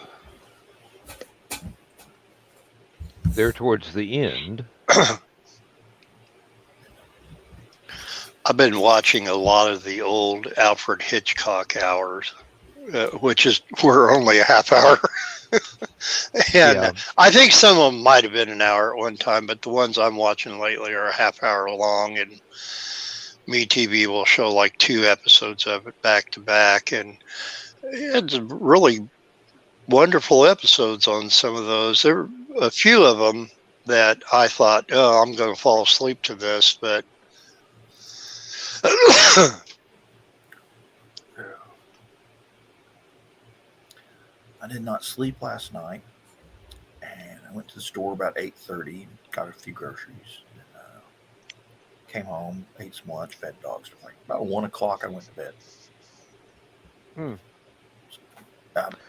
There towards the end.
I've been watching a lot of the old Alfred Hitchcock hours, which were only a half hour. And I think some of them might have been an hour at one time, but the ones I'm watching lately are a half hour long, and MeTV will show like 2 episodes of it back to back, and it's really wonderful episodes on some of those. There were a few of them that I thought, oh, I'm going to fall asleep to this, but
I did not sleep last night, and I went to the store about 8:30, got a few groceries, and came home, ate some lunch, fed dogs. Like about 1 o'clock, I went to bed.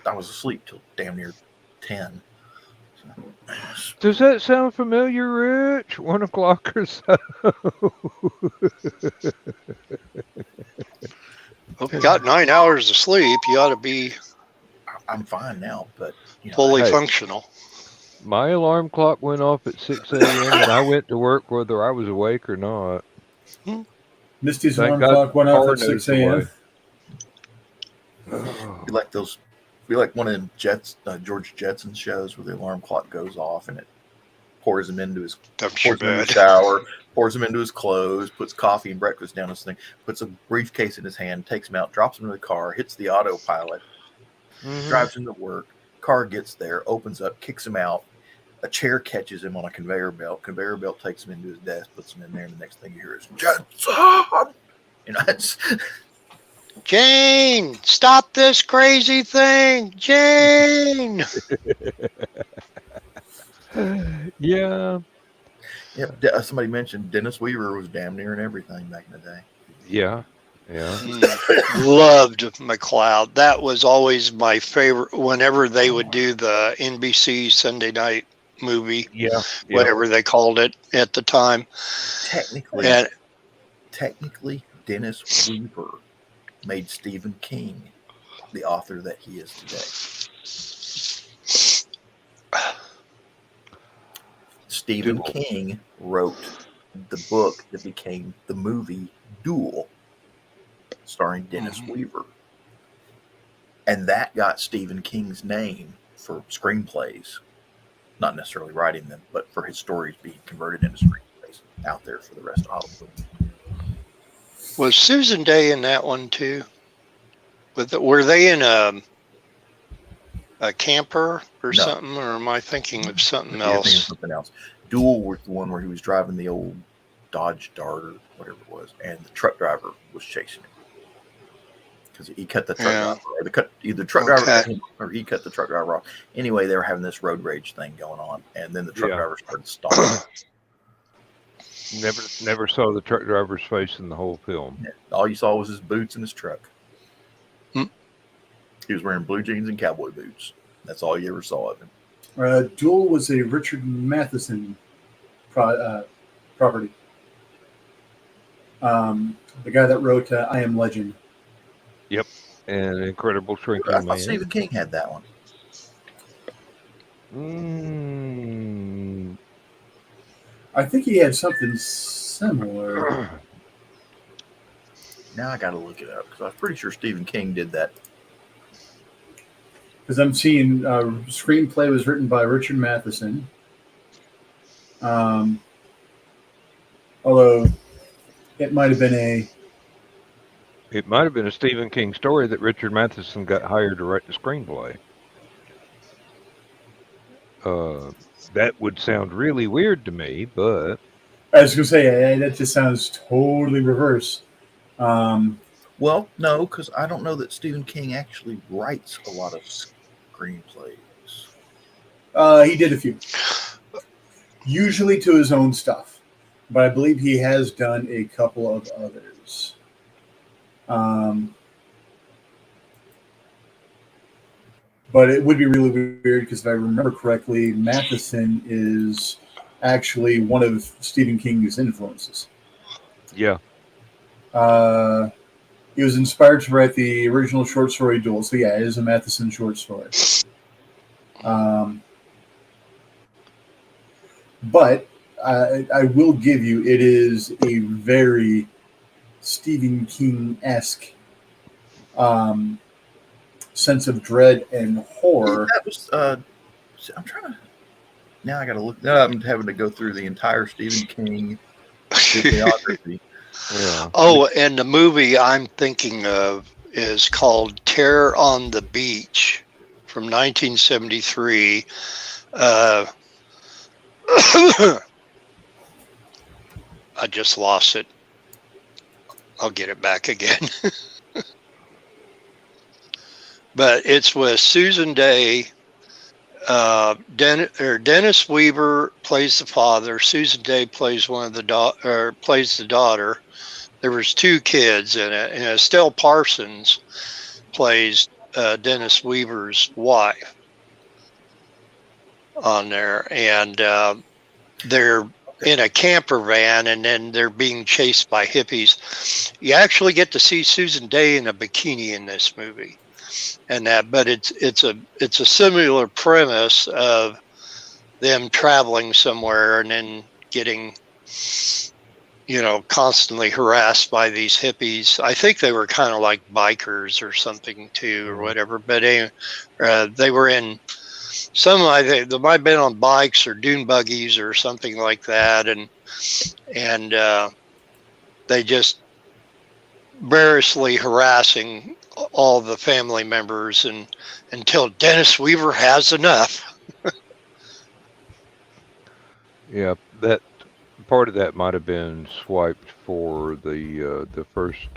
I was asleep till damn near 10.
Does that sound familiar, Rich? 1 o'clock or so.
Well, if you got 9 hours of sleep, you ought to be
I'm fine now, but
fully functional.
My alarm clock went off at 6 a.m. and I went to work whether I was awake or not.
Misty's alarm clock went off at 6 a.m.
Be like one of them George Jetson shows where the alarm clock goes off and it pours him into his shower, pours him into his clothes, puts coffee and breakfast down his thing, puts a briefcase in his hand, takes him out, drops him in the car, hits the autopilot, drives him to work. Car gets there, opens up, kicks him out. A chair catches him on a conveyor belt. Conveyor belt takes him into his desk, puts him in there, and the next thing you hear is Jetson. It's
Jane, stop this crazy thing, Jane.
Yeah.
Yep. Somebody mentioned Dennis Weaver was damn near in everything back in the day.
Yeah.
Loved McCloud. That was always my favorite. Whenever they would do the NBC Sunday night movie, whatever they called it at the time.
Technically, Dennis Weaver made Stephen King the author that he is today. Stephen King wrote the book that became the movie Duel, starring Dennis Weaver. And that got Stephen King's name for screenplays, not necessarily writing them, but for his stories being converted into screenplays out there for the rest of Hollywood.
Was Susan Day in that one too? Were they in a camper or
No.
something, or am I thinking of something
Yeah, I think it was
else?
something else. Duel was the one where he was driving the old Dodge Dart or whatever it was, and the truck driver was chasing him because he cut the truck driver, or either truck driver cut him, or he cut the truck driver off. Anyway, they were having this road rage thing going on, and then the truck driver started stalling.
Never saw the truck driver's face in the whole film.
Yeah. All you saw was his boots and his truck.
Hmm.
He was wearing blue jeans and cowboy boots. That's all you ever saw of him.
Duel was a Richard Matheson property. The guy that wrote I Am Legend.
Yep, and Incredible Shrinking
I
Man.
thought Stephen King had that one.
I think he had something similar.
Now I got to look it up because I'm pretty sure Stephen King did that.
Because I'm seeing screenplay was written by Richard Matheson. Although it might have been a
Stephen King story that Richard Matheson got hired to write the screenplay. That would sound really weird to me, but
I was going to say that just sounds totally reverse.
Well, no, because I don't know that Stephen King actually writes a lot of screenplays.
He did a few, usually to his own stuff, but I believe he has done a couple of others. But it would be really weird because if I remember correctly, Matheson is actually one of Stephen King's influences.
yeah.
He was inspired to write the original short story Duel. So yeah, it is a Matheson short story. But I will give you, it is a very Stephen King-esque sense of dread and horror.
That was, I'm trying to, now I got to look, now I'm having to go through the entire Stephen King bibliography.
Yeah.
Oh, and the movie I'm thinking of is called Terror on the Beach from 1973. I just lost it. I'll get it back again. But it's with Susan Day. Dennis Weaver plays the father. Susan Day plays plays the daughter. There was two kids in it, and Estelle Parsons plays Dennis Weaver's wife on there, and they're in a camper van, and then they're being chased by hippies. You actually get to see Susan Day in a bikini in this movie, but it's a similar premise of them traveling somewhere and then getting, constantly harassed by these hippies. I think they were kind of like bikers or something too, or whatever. But they were in they might have been on bikes or dune buggies or something like that, and they just variously harassing all the family members and until Dennis Weaver has enough.
Yeah, that part of that might have been swiped for the first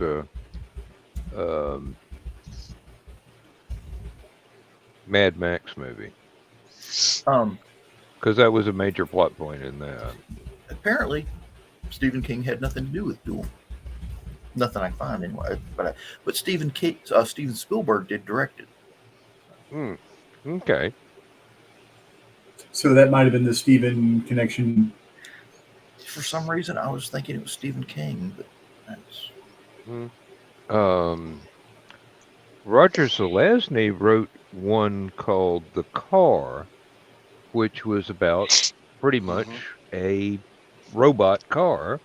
Mad Max movie, because that was a major plot point in that.
Apparently, Stephen King had nothing to do with Duel. Nothing I find anyway. But Steven Spielberg did direct it.
Okay.
So that might have been the Stephen connection.
For some reason, I was thinking it was Stephen King, but that's.
Roger Zelazny wrote one called The Car, which was about pretty much a robot car.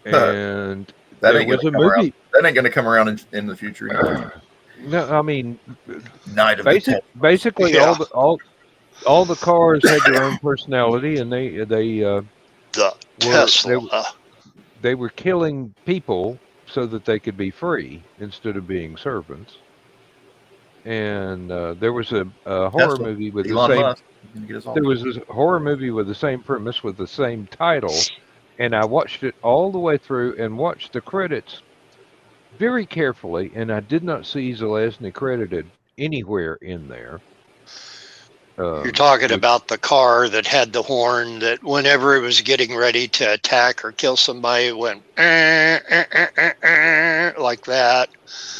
And
that
there was a movie.
That ain't going to come around in the future.
No, I mean,
Night of
basically
Yeah.
all the cars had their own personality, and they
The Tesla.
they were killing people so that they could be free instead of being servants. And there was a horror
Tesla,
movie with the
Elon
same.
Musk. He's gonna get us all.
There was a horror movie with the same premise with the same title, and I watched it all the way through and watched the credits very carefully, and I did not see Zelazny credited anywhere in there.
You're talking
which-
about the car that had the horn that whenever it was getting ready to attack or kill somebody, it went like that.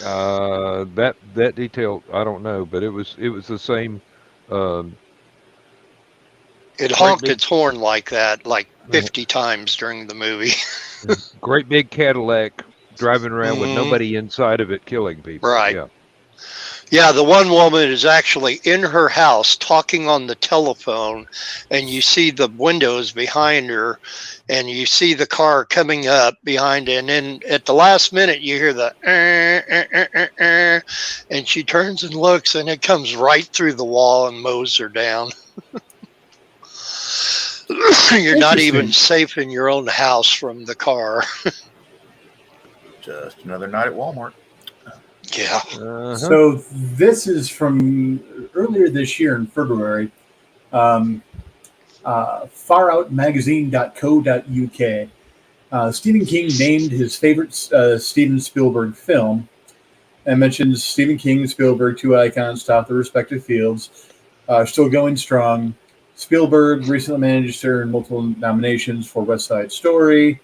that detail I don't know, but it was the same.
It honked
big-
its horn like that, like 50 times during the movie.
Great big Cadillac driving around with
Mhm.
nobody inside of it killing people.
Right.
Yeah.
Yeah, the one woman is actually in her house talking on the telephone, and you see the windows behind her, and you see the car coming up behind it, and then at the last minute you hear the and she turns and looks, and it comes right through the wall and mows her down. You're not even safe in your own house from the car.
Just another night at Walmart.
Yeah.
Uh-huh.
So this is from earlier this year in February. Faroutmagazine.co.uk. Stephen King named his favorite Steven Spielberg film and mentions Stephen King and Spielberg, two icons, top their respective fields, still going strong. Spielberg recently managed to earn multiple nominations for West Side Story.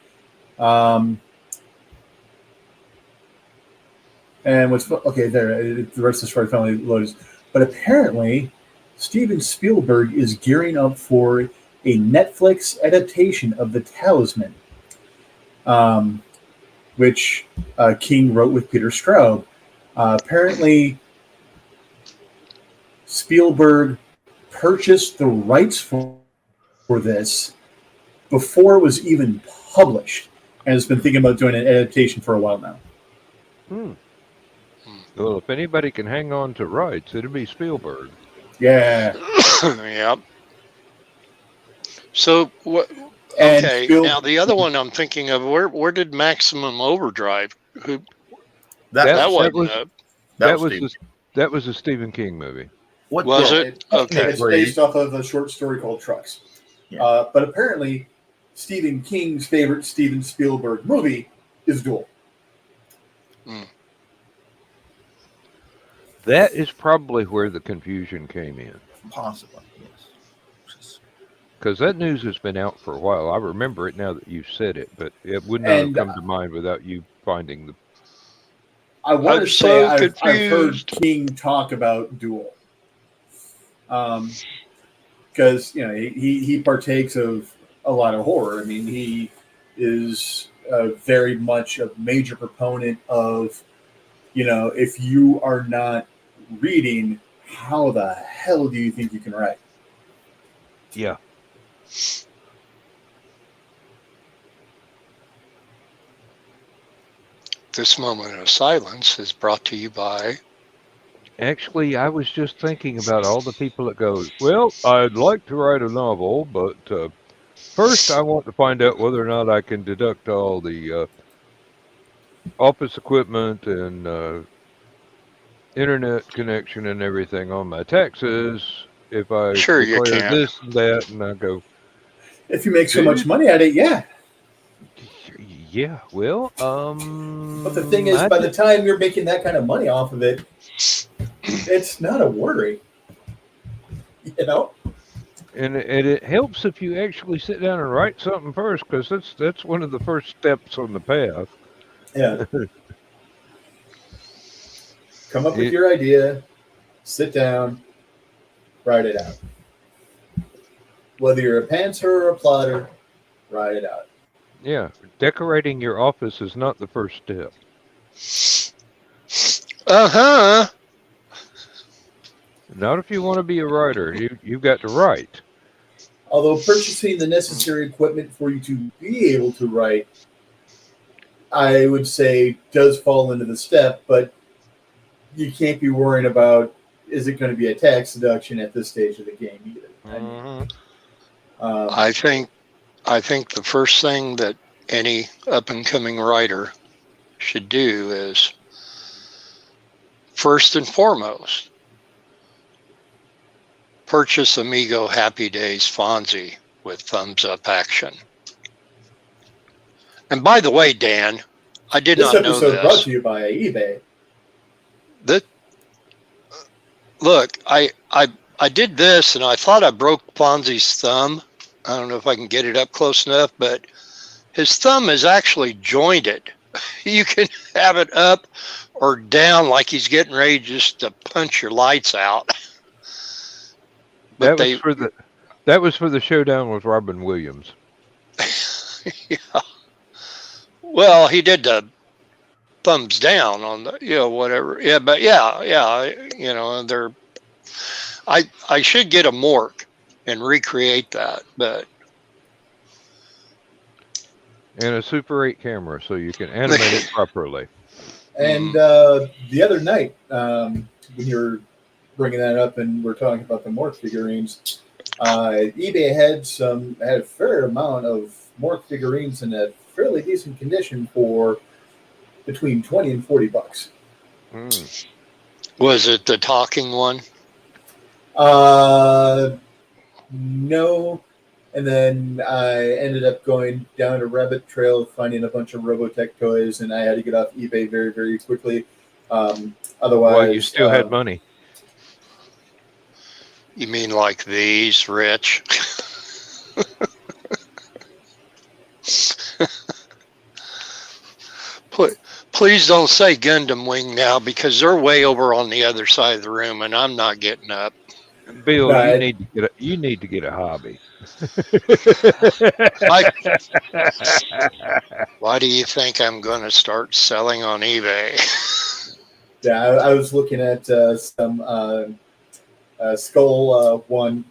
And what's okay there? The rest of the story finally loads. But apparently, Steven Spielberg is gearing up for a Netflix adaptation of The Talisman, which King wrote with Peter Straub. Apparently, Spielberg purchased the rights for this before it was even published, and has been thinking about doing an adaptation for a while now.
Well, if anybody can hang on to rights, it'll be Spielberg.
Yeah.
Yep. So what?
And
Okay. Now the other one I'm thinking of, where did Maximum Overdrive? Who that wasn't.
That
Steve.
was a Stephen King movie.
What
Was
the-
it? Okay.
It's based off of a short story called Trucks.
Yeah.
But apparently, Stephen King's favorite Steven Spielberg movie is Duel.
That is probably where the confusion came in.
Possibly, yes.
Because that news has been out for a while. I remember it now that you've said it, but it would not
And,
have come to mind without you finding the.
I want
I'm
to say
so
I've heard
confused.
King talk about Duel. Because he partakes of a lot of horror. I mean, he is very much a major proponent of, if you are not reading, how the hell do you think you can write?
Yeah.
This moment of silence is brought to you by.
Actually, I was just thinking about all the people that go, well, I'd like to write a novel, but first I want to find out whether or not I can deduct all the office equipment and internet connection and everything on my taxes. If I
Sure you
declare
can.
this and that, and I go,
If you make so much money at it, yeah.
yeah, well,
But the thing is,
I
by the time you're making that kind of money off of it, it's not a worry.
And it helps if you actually sit down and write something first, because that's one of the first steps on the path.
Yeah. Come up with your idea, sit down, write it out. Whether you're a pantser or a plotter, write it out.
Yeah, decorating your office is not the first step.
Uh-huh.
Not if you want to be a writer. You've got to write.
Although purchasing the necessary equipment for you to be able to write, I would say, does fall into the step, but you can't be worrying about, is it going to be a tax deduction at this stage of the game either.
I think the first thing that any up and coming writer should do is, first and foremost, purchase Amigo Happy Days Fonzie with thumbs up action. And by the way, Dan, I did
This
not know
episode brought
this.
to you by eBay.
Look, I did this and I thought I broke Fonzie's thumb. I don't know if I can get it up close enough, but his thumb is actually jointed. You can have it up or down like he's getting ready just to punch your lights out. But
that was for the showdown with Robin Williams.
Yeah. Well, he did the thumbs down on the, whatever. Yeah, but yeah, I should get a morgue and recreate that, but.
And a Super 8 camera so you can animate it properly.
And the other night, when you were bringing that up and we're talking about the morgue figurines, eBay had a fair amount of morgue figurines in a fairly decent condition for between $20 and $40.
Was it the talking one?
No. And then I ended up going down a rabbit trail, finding a bunch of Robotech toys, and I had to get off eBay very, very quickly. Otherwise,
well, you still had money.
You mean like these, Rich? Please don't say Gundam Wing now, because they're way over on the other side of the room, and I'm not getting up.
Bill, you need to get a hobby.
Why do you think I'm going to start selling on eBay?
Yeah, I was looking at some Skull One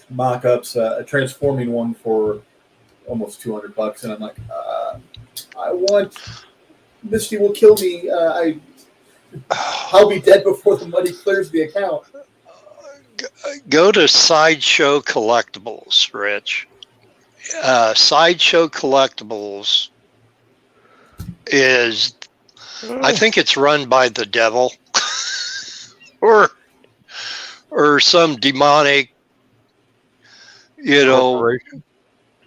mock-ups, a transforming one for almost $200, and I'm like, I want Misty will kill me. I'll be dead before the money clears the account.
Go to Sideshow Collectibles, Rich. Sideshow Collectibles is, I think it's run by the devil or some demonic,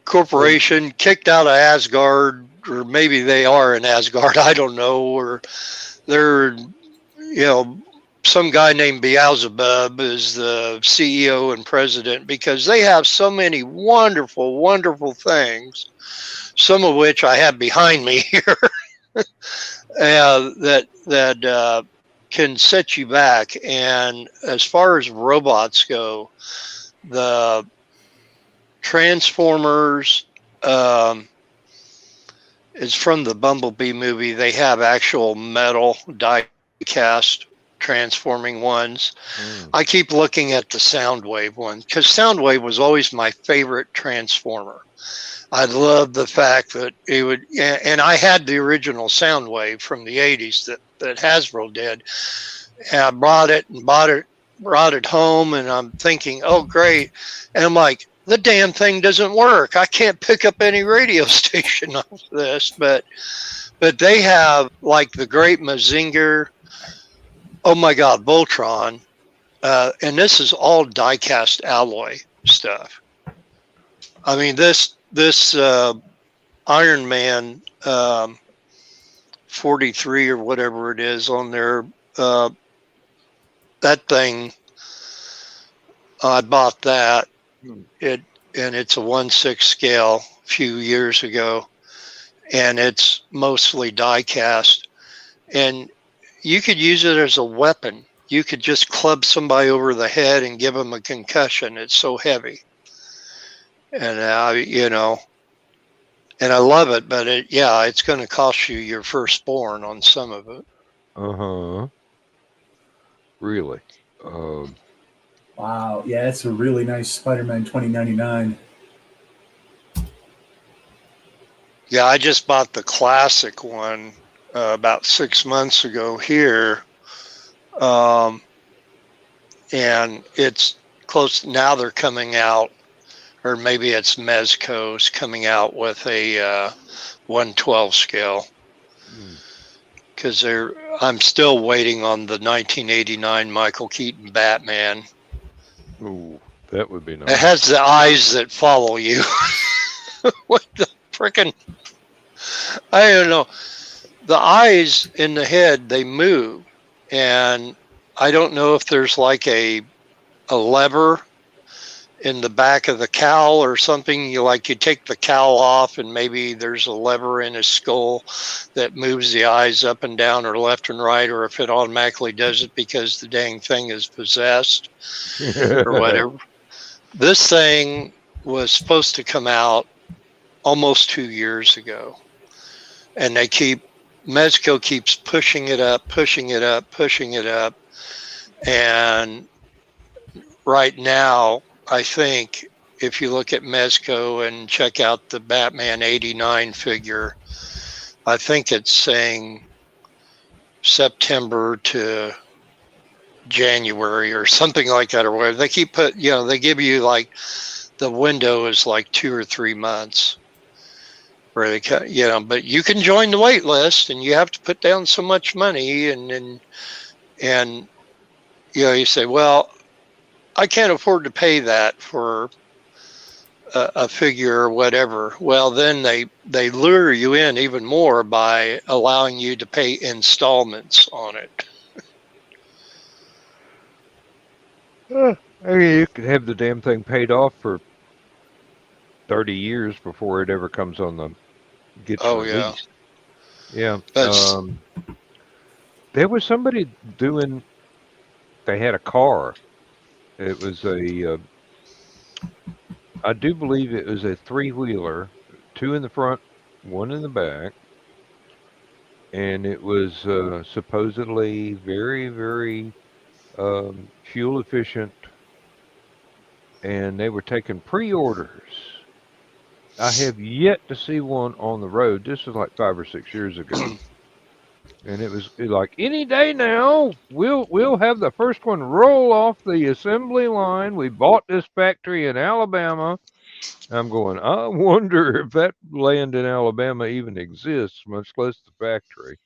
corporation kicked out of Asgard, or maybe they are in Asgard, I don't know, or they're, some guy named Beelzebub is the CEO and president, because they have so many wonderful, wonderful things, some of which I have behind me here, that can set you back. And as far as robots go, the Transformers is from the Bumblebee movie. They have actual metal die cast transforming ones. I keep looking at the Soundwave one, because Soundwave was always my favorite Transformer. I love the fact that it would, and I had the original Soundwave from the 80s that Hasbro did. And I brought it home, and I'm thinking, oh great. And I'm like, the damn thing doesn't work. I can't pick up any radio station off this, but they have like the Great Mazinger, oh my God, Voltron, and this is all die-cast alloy stuff. I mean, this Iron Man 43 or whatever it is on there, that thing, I bought that. And it's a 1/6 scale a few years ago, and it's mostly die cast, and you could use it as a weapon. You could just club somebody over the head and give them a concussion. It's so heavy, and and I love it, but it's going to cost you your firstborn on some of it.
Really.
Wow, yeah, it's a really nice Spider-Man 2099.
Yeah, I just bought the classic one about 6 months ago here, and it's close. Now they're coming out or maybe it's Mezco's coming out with a 112 scale. Because I'm still waiting on the 1989 Michael Keaton Batman.
Ooh, that would be nice.
It has the eyes that follow you. What the frickin'? I don't know. The eyes in the head, they move. And I don't know if there's like a lever in the back of the cowl or something. You take the cowl off and maybe there's a lever in his skull that moves the eyes up and down or left and right, or if it automatically does it because the dang thing is possessed or whatever. This thing was supposed to come out almost 2 years ago, and Mezco keeps pushing it up, and right now, I think if you look at Mezco and check out the Batman 89 figure, I think it's saying September to January or something like that, or whatever. They keep they give you like the window is like 2 or 3 months where they, but you can join the wait list and you have to put down so much money and you say, well, I can't afford to pay that for a figure or whatever. Well, then they lure you in even more by allowing you to pay installments on it.
I mean, you could have the damn thing paid off for 30 years before it ever comes on the gets released. Yeah. There was somebody they had a car. It was I do believe it was a 3-wheeler, 2 in the front, 1 in the back. And it was supposedly very, very fuel efficient. And they were taking pre-orders. I have yet to see one on the road. This was like 5 or 6 years ago. And it was like, any day now, we'll have the first one roll off the assembly line. We bought this factory in Alabama. I'm going, I wonder if that land in Alabama even exists, much less the factory.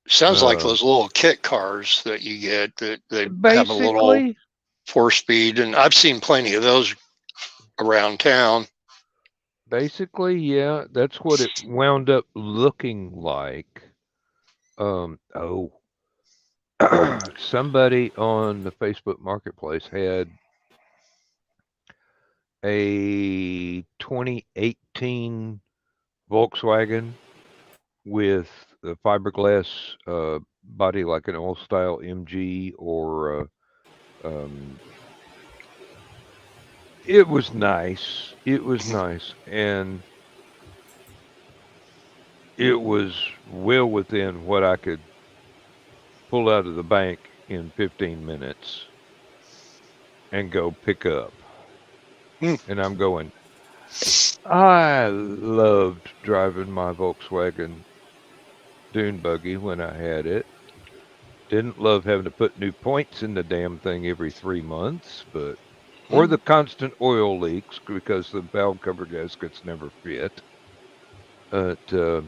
Sounds like those little kit cars that you get that have a little 4-speed, and I've seen plenty of those around town.
Basically, yeah, that's what it wound up looking like. Somebody on the Facebook Marketplace had a 2018 Volkswagen with a fiberglass body like an old style MG or it was nice. And it was well within what I could pull out of the bank in 15 minutes and go pick up. And I'm going, I loved driving my Volkswagen dune buggy when I had it. Didn't love having to put new points in the damn thing every 3 months, or the constant oil leaks because the valve cover gaskets never fit. But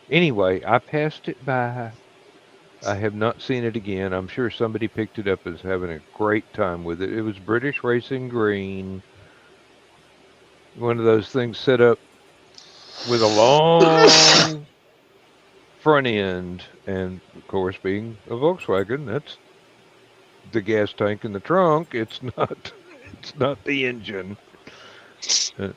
anyway, I passed it by. I have not seen it again. I'm sure somebody picked it up as having a great time with it. It was British Racing Green. One of those things set up with a long front end. And, of course, being a Volkswagen, that's the gas tank in the trunk. It's not the engine.
When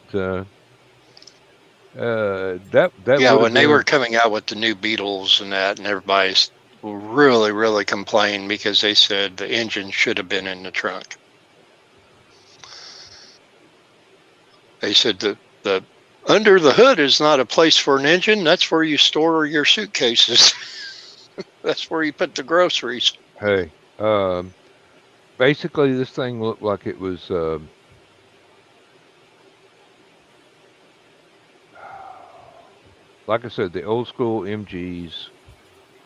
they were coming out with the new Beetles and that, and everybody's really, really complained because they said the engine should have been in the trunk. They said the under the hood is not a place for an engine. That's where you store your suitcases. That's where you put the groceries.
Hey, basically this thing looked like it was like I said, the old school MGs,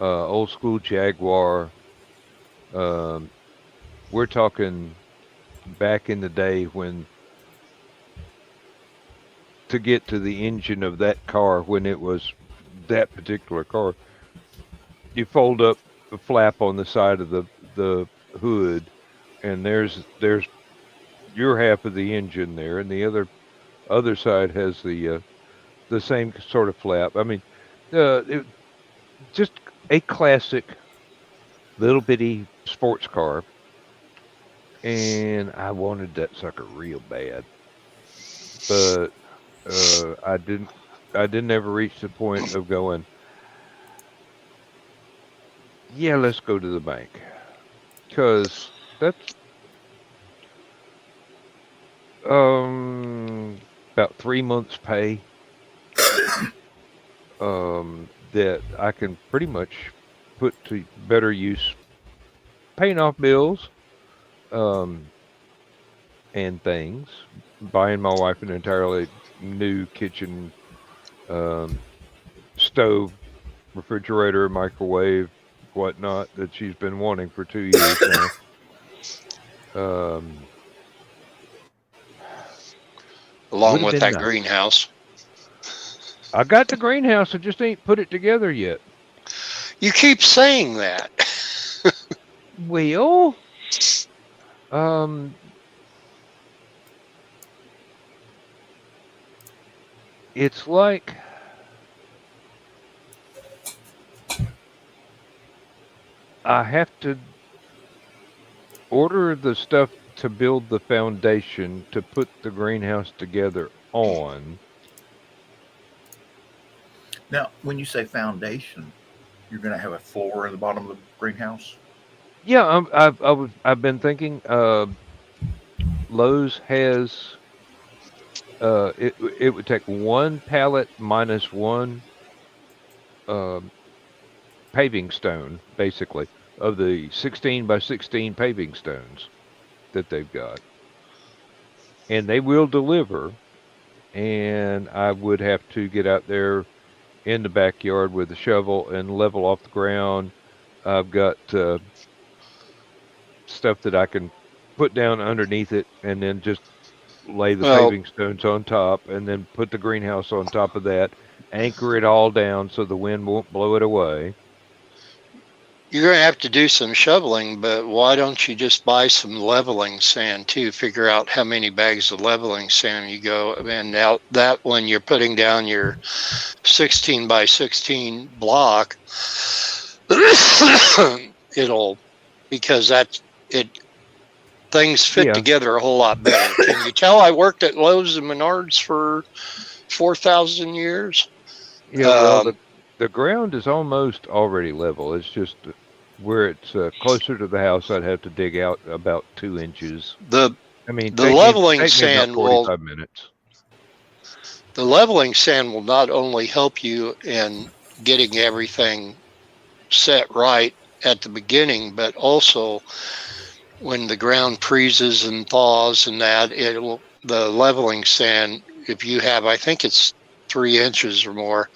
old school Jaguar, we're talking back in the day when to get to the engine of that car when it was that particular car, you fold up the flap on the side of the hood, and there's your half of the engine there, and the other side has the same sort of flap. I mean, just a classic little bitty sports car, and I wanted that sucker real bad, but I didn't ever reach the point of going, yeah, let's go to the bank, because that's about 3 months pay that I can pretty much put to better use, paying off bills, and things, buying my wife an entirely new kitchen, stove, refrigerator, microwave, whatnot that she's been wanting for 2 years now.
Along
Would've
with
been
that
nice.
greenhouse.
I got the greenhouse, I just ain't put it together yet.
You keep saying that.
Well, it's like I have to order the stuff to build the foundation to put the greenhouse together on.
Now, when you say foundation, you're going to have a floor in the bottom of the greenhouse?
Yeah, I've been thinking. Lowe's has it would take one pallet minus one paving stone, basically, of the 16 by 16 paving stones that they've got, and they will deliver. And I would have to get out there in the backyard with a shovel and level off the ground. I've got stuff that I can put down underneath it, and then just lay the paving stones on top, and then put the greenhouse on top of that, anchor it all down so the wind won't blow it away.
You're going to have to do some shoveling, but why don't you just buy some leveling sand too? Figure out how many bags of leveling sand you go, and now that when you're putting down your 16 by 16 block, it'll, because that's it. Things fit together a whole lot better. Can you tell I worked at Lowe's and Menards for 4,000 years?
Yeah, well, the ground is almost already level. It's just where it's closer to the house, I'd have to dig out about 2 inches.
The leveling sand will
45 minutes.
The leveling sand will not only help you in getting everything set right at the beginning, but also when the ground freezes and thaws and that, the leveling sand, if you have, I think it's 3 inches or more,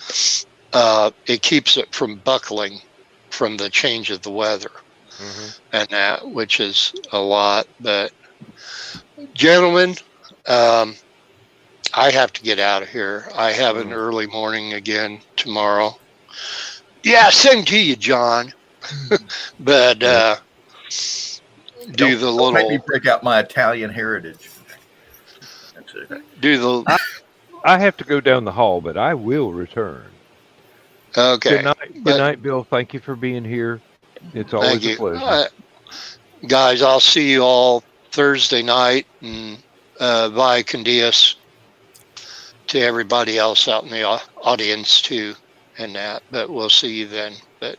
it keeps it from buckling from the change of the weather, and that, which is a lot. But gentlemen, I have to get out of here. I have an early morning again tomorrow. Yeah, same to you, John. But
Don't make me break out my Italian heritage.
I have to go down the hall, but I will return.
Okay.
Good night, Bill. Thank you for being here. It's always a pleasure.
Guys, I'll see you all Thursday night, and bye, Candias, to everybody else out in the audience too, and that. But we'll see you then. But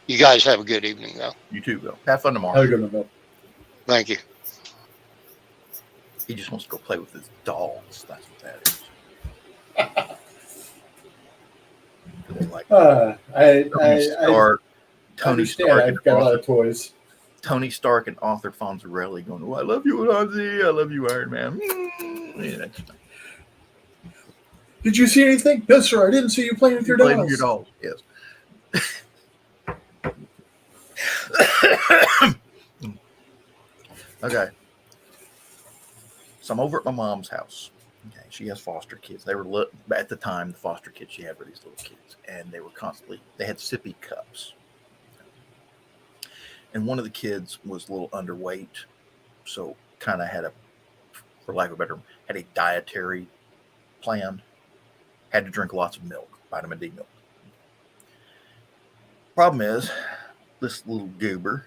you guys have a good evening, though.
You too, Bill. Have fun tomorrow.
Have a good one, Bill.
Thank you.
He just wants to go play with his dolls. That's what that is. Like Tony Stark.
I've got a lot of toys.
Tony Stark and Arthur Fonzarelli going, "Oh, I love you, Ozzy. I love you, Iron Man." Yeah.
Did you see anything? No, sir. I didn't see you playing with your dolls.
Playing with your dolls, yes. Okay. So I'm over at my mom's house. Okay, she has foster kids. They were at the time, the foster kids she had were these little kids, and they were constantly, they had sippy cups. And one of the kids was a little underweight, so kind of had a, for lack of a better, had a dietary plan. Had to drink lots of milk, vitamin D milk. Problem is, this little goober,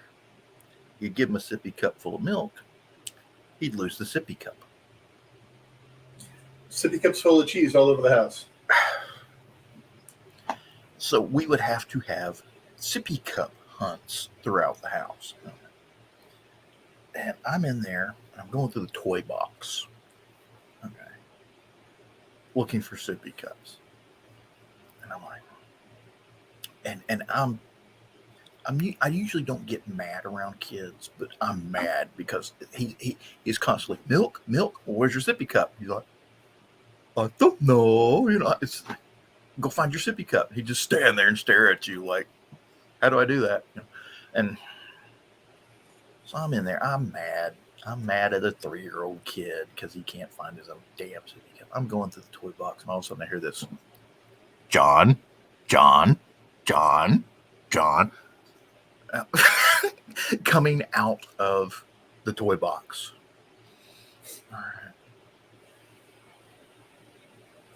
you'd give him a sippy cup full of milk, he'd lose the sippy cup.
Sippy cups full of cheese all over the house.
So we would have to have sippy cup hunts throughout the house. And I'm in there, and I'm going through the toy box. Okay. Looking for sippy cups. And I'm like, I usually don't get mad around kids, but I'm mad because he's constantly, milk, where's your sippy cup? He's like, I don't know, it's, go find your sippy cup. He just stand there and stare at you like, how do I do that? And so I'm in there. I'm mad. I'm mad at a 3-year-old kid because he can't find his own damn sippy cup. I'm going through the toy box, and all of a sudden I hear this, John, coming out of the toy box. All right.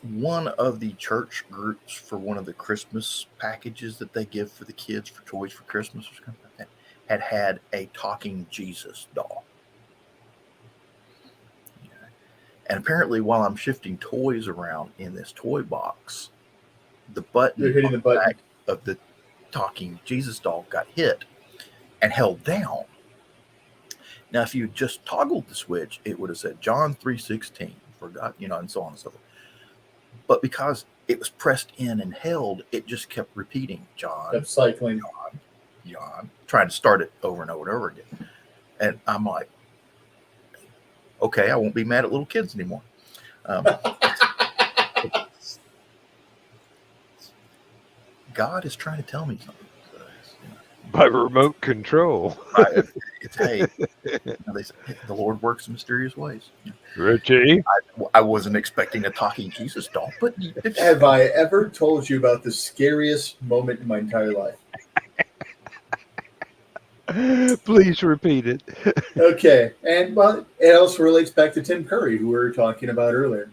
One of the church groups for one of the Christmas packages that they give for the kids for toys for Christmas or something like that had a talking Jesus doll. Okay. And apparently, while I'm shifting toys around in this toy box, the button
You're hitting the button
back of the talking Jesus doll got hit and held down. Now, if you just toggled the switch, it would have said John 3:16, forgot, and so on and so forth. But because it was pressed in and held, it just kept repeating, John,
kept cycling.
John, trying to start it over and over and over again. And I'm like, okay, I won't be mad at little kids anymore. God is trying to tell me something.
By remote control.
Hey, they say, the Lord works in mysterious ways.
Richie?
I wasn't expecting a talking Jesus doll, but
have I ever told you about the scariest moment in my entire life?
Please repeat it.
Okay, and well, it also relates back to Tim Curry, who we were talking about earlier.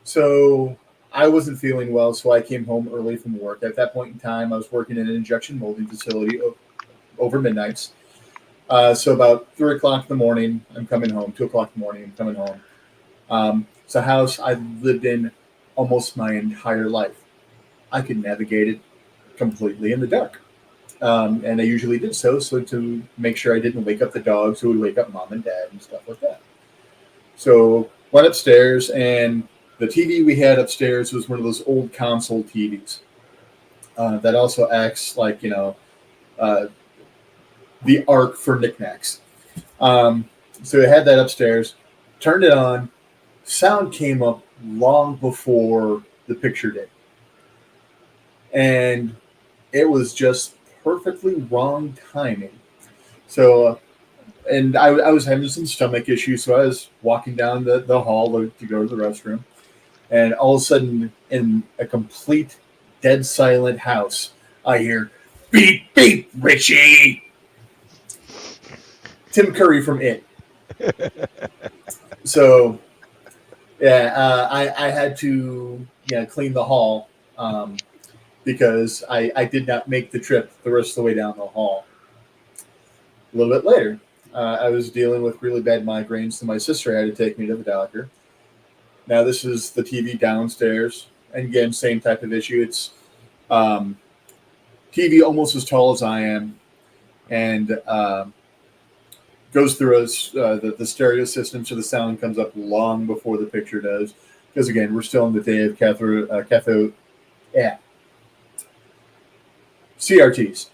So I wasn't feeling well, so I came home early from work. At that point in time, I was working in an injection molding facility over midnights. So about 3 o'clock in the morning, I'm coming home. 2 o'clock in the morning, I'm coming home. It's a house I've lived in almost my entire life. I could navigate it completely in the dark. And I usually did so to make sure I didn't wake up the dogs who would wake up mom and dad and stuff like that. So went upstairs, and the TV we had upstairs was one of those old console TVs that also acts like, the arc for knickknacks. So I had that upstairs, turned it on, sound came up long before the picture did. And it was just perfectly wrong timing. So, and I was having some stomach issues, so I was walking down the hall to go to the restroom. And all of a sudden, in a complete dead silent house, I hear, beep, beep, Richie! Tim Curry from It. So, yeah, I had to clean the hall because I did not make the trip the rest of the way down the hall. A little bit later, I was dealing with really bad migraines, so my sister had to take me to the doctor. Now, this is the TV downstairs. And again, same type of issue. It's TV almost as tall as I am, and goes through the stereo system, so the sound comes up long before the picture does. Because again, we're still in the day of CRTs.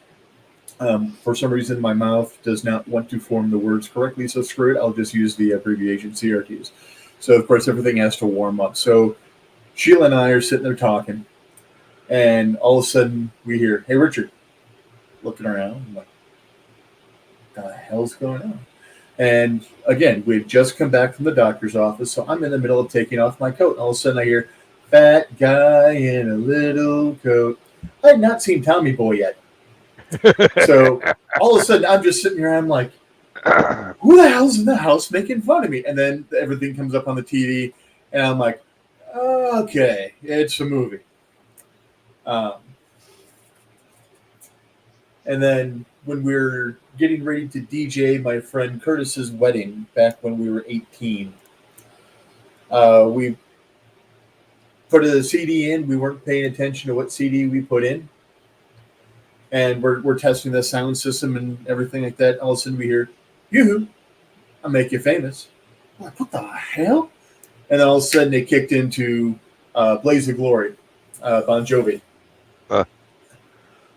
For some reason, my mouth does not want to form the words correctly, so screw it. I'll just use the abbreviation CRTs. So, of course, everything has to warm up. So Sheila and I are sitting there talking, and all of a sudden we hear, "Hey, Richard," looking around. I'm like, what the hell's going on? And again, we had just come back from the doctor's office, so I'm in the middle of taking off my coat. And all of a sudden, I hear, "Fat guy in a little coat." I had not seen Tommy Boy yet. So all of a sudden, I'm just sitting here. I'm like, who the hell's in the house making fun of me? And then everything comes up on the TV, and I'm like, okay, it's a movie. And then when we were getting ready to DJ my friend Curtis's wedding back when we were 18, we put a CD in. We weren't paying attention to what CD we put in. And we're testing the sound system and everything like that. All of a sudden we hear, "Yoo-hoo, I'll make you famous." I'm like, what the hell? And then all of a sudden it kicked into Blaze of Glory, Bon Jovi.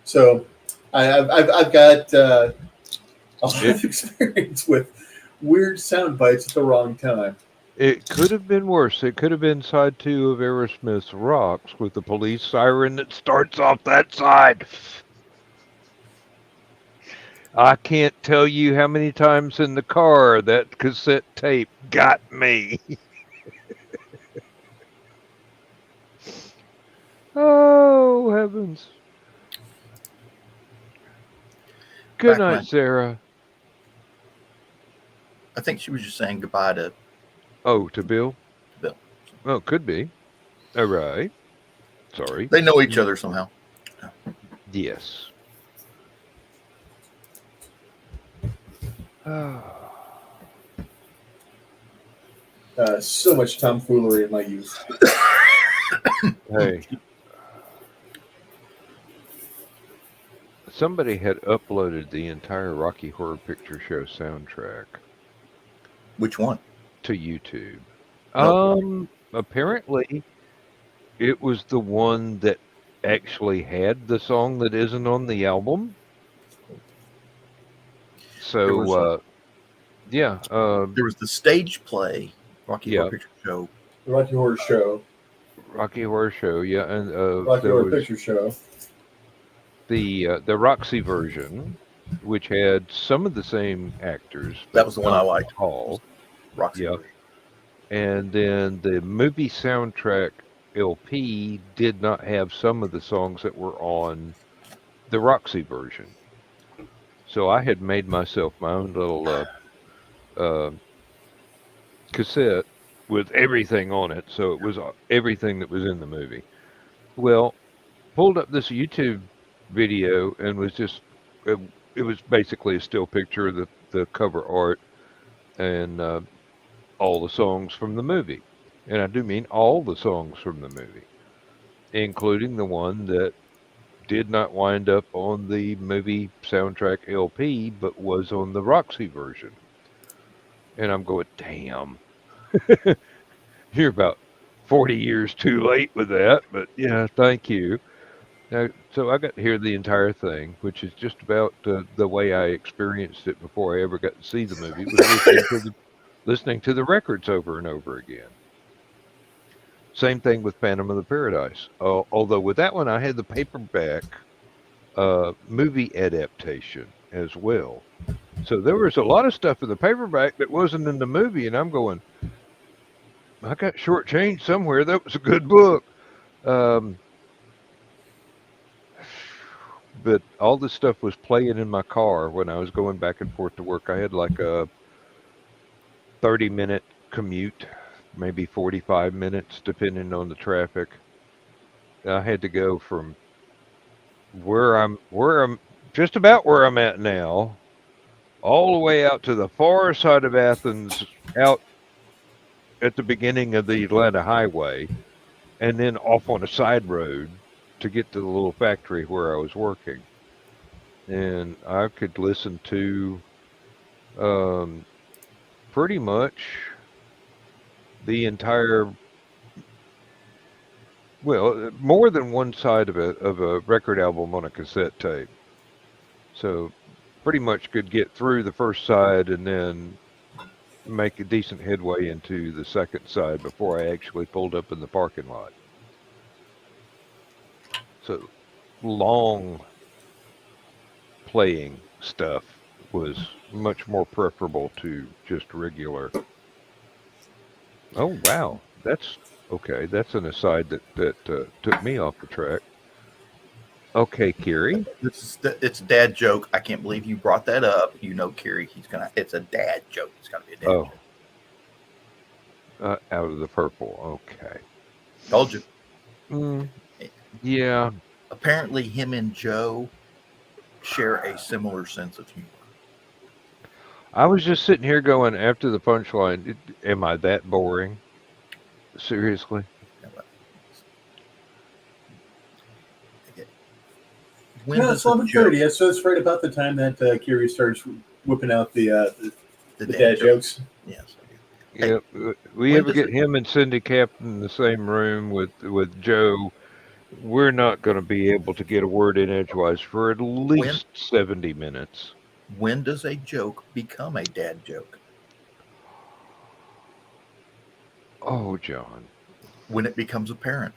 So I've got a lot of experience with weird sound bites at the wrong time.
It could have been worse. It could have been side 2 of Aerosmith's Rocks with the police siren that starts off that side. I can't tell you how many times in the car that cassette tape got me. Oh, heavens. Good
Back
night,
when-
Sarah.
I think she was just saying goodbye to
Oh, to Bill?
Bill.
Oh, could be. All right. Sorry.
They know each other somehow.
Yes.
So much tomfoolery in my youth.
Hey. Somebody had uploaded the entire Rocky Horror Picture Show soundtrack
Which one?
to YouTube.
Oh.
Apparently it was the one that actually had the song that isn't on the album.
There was
So yeah,
There was the stage play, Rocky
Yeah.
Horror Picture Show.
The Rocky Horror Show,
Rocky Horror Show, yeah, and
Rocky
there
Horror
was
Picture Show.
the Roxy version, which had some of the same actors.
That was the one I
not
liked.
all.
Roxy.
Yeah. And then the movie soundtrack LP did not have some of the songs that were on the Roxy version. So I had made myself my own little cassette with everything on it. So it was everything that was in the movie. Well, pulled up this YouTube video and was just, it was basically a still picture of the cover art and all the songs from the movie. And I do mean all the songs from the movie, including the one that did not wind up on the movie soundtrack LP, but was on the Roxy version. And I'm going, damn. You're about 40 years too late with that, but yeah, thank you. Now, so I got to hear the entire thing, which is just about the way I experienced it before I ever got to see the movie, was listening to the records over and over again. Same thing with Phantom of the Paradise. Although with that one, I had the paperback movie adaptation as well. So there was a lot of stuff in the paperback that wasn't in the movie, and I'm going, I got shortchanged somewhere. That was a good book. But all this stuff was playing in my car when I was going back and forth to work. I had like a 30-minute commute, maybe 45 minutes, depending on the traffic. I had to go from where I'm just about where I'm at now, all the way out to the far side of Athens, out at the beginning of the Atlanta Highway, and then off on a side road to get to the little factory where I was working. And I could listen to pretty much the entire, well, more than one side of a record album on a cassette tape. So pretty much could get through the first side and then make a decent headway into the second side before I actually pulled up in the parking lot. So long playing stuff was much more preferable to just regular. Oh wow, that's okay. That's an aside that took me off the track. Okay, Kiri.
It's a dad joke. I can't believe you brought that up. You know, Kerry, it's a dad joke. It's gotta be a dad
Oh,
joke.
out of the purple. Okay.
Told you.
Mm, yeah.
Apparently, him and Joe share a similar sense of humor.
I was just sitting here going after the punchline. Am I that boring? Seriously?
When
No,
does
it's
a
11:30.
joke,
So it's right about the time that Kiri starts whipping out the
dad
dad
joke?
jokes.
Yes. Hey,
Yeah. We
when
ever
does
get
it?
him and Cindy Captain in the same room with Joe, we're not going to be able to get a word in edgewise for at
When
least 70 minutes.
when does a joke become a dad joke?
Oh, John.
When it becomes apparent.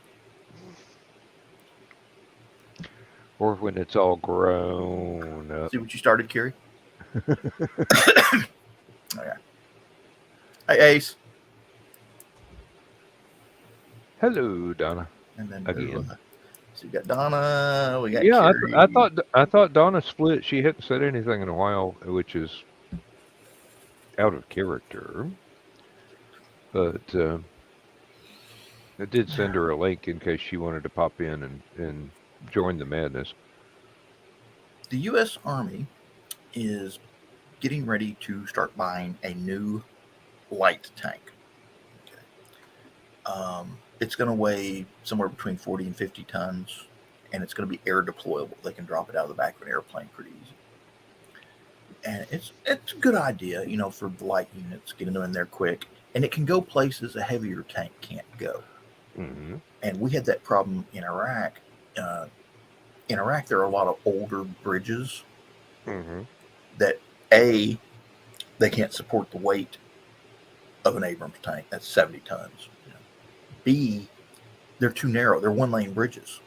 Or when it's all grown up.
See what you started, Kerry? Okay. Hey, Ace.
Hello, Donna.
And then
Again.
so we got Donna. We got
Yeah,
Kerry.
I thought Donna split. She hadn't said anything in a while, which is out of character. But I did send her a link in case she wanted to pop in and join the madness.
The U.S. Army is getting ready to start buying a new light tank. Okay. It's going to weigh somewhere between 40 and 50 tons, and it's going to be air deployable. They can drop it out of the back of an airplane pretty easy. And it's a good idea, for the light units, getting them in there quick, and it can go places a heavier tank can't go.
Hmm.
And we had that problem in Iraq. Uh, in Iraq, there are a lot of older bridges
Hmm.
that they can't support the weight of an Abrams tank. That's 70 tons. B, they're too narrow. They're one lane bridges.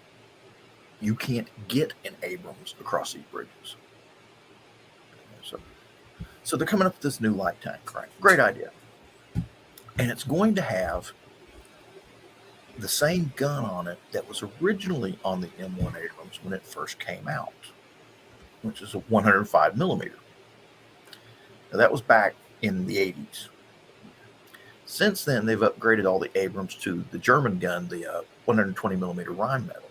You can't get an Abrams across these bridges. So they're coming up with this new light tank, right? Great idea. And it's going to have the same gun on it that was originally on the M1 Abrams when it first came out, which is a 105 millimeter. Now, that was back in the 80s. Since then, they've upgraded all the Abrams to the German gun, the 120 millimeter Rheinmetall.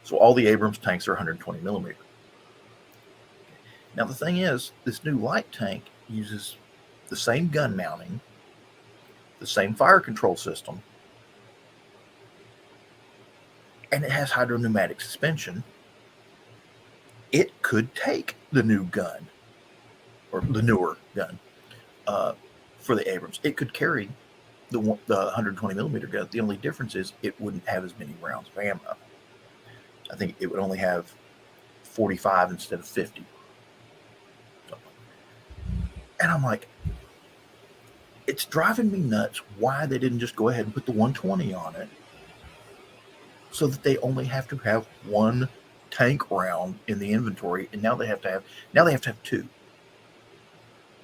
So all the Abrams tanks are 120 millimeter. Now, the thing is, this new light tank uses the same gun mounting, the same fire control system, and it has hydropneumatic suspension. It could take the new gun, or the newer gun, for the Abrams. It could carry the 120 millimeter gun. The only difference is it wouldn't have as many rounds of ammo. I think it would only have 45 instead of 50. And I'm like, it's driving me nuts why they didn't just go ahead and put the 120 on it, so that they only have to have one tank round in the inventory, and now they have to have two.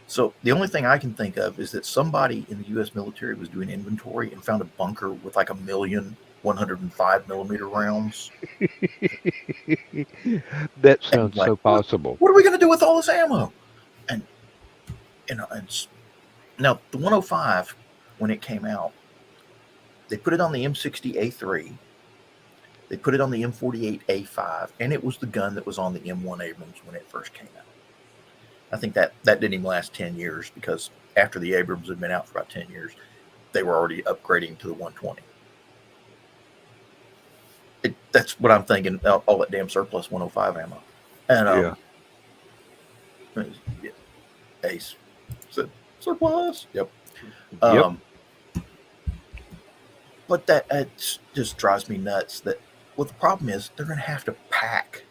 So the only thing I can think of is that somebody in the U.S. military was doing inventory and found a bunker with like 1,000,000 105 millimeter rounds.
That
And
sounds
like,
so possible.
what are we going to do with all this ammo? And and now the 105, when it came out, they put it on the M60A3. They put it on the M48A5, and it was the gun that was on the M1 Abrams when it first came out. I think that didn't even last 10 years, because after the Abrams had been out for about 10 years, they were already upgrading to the 120. That's what I'm thinking. All that damn surplus 105 ammo. And yeah, Ace said surplus. Yep.
Yep.
But that it just drives me nuts. That the problem is they're going to have to pack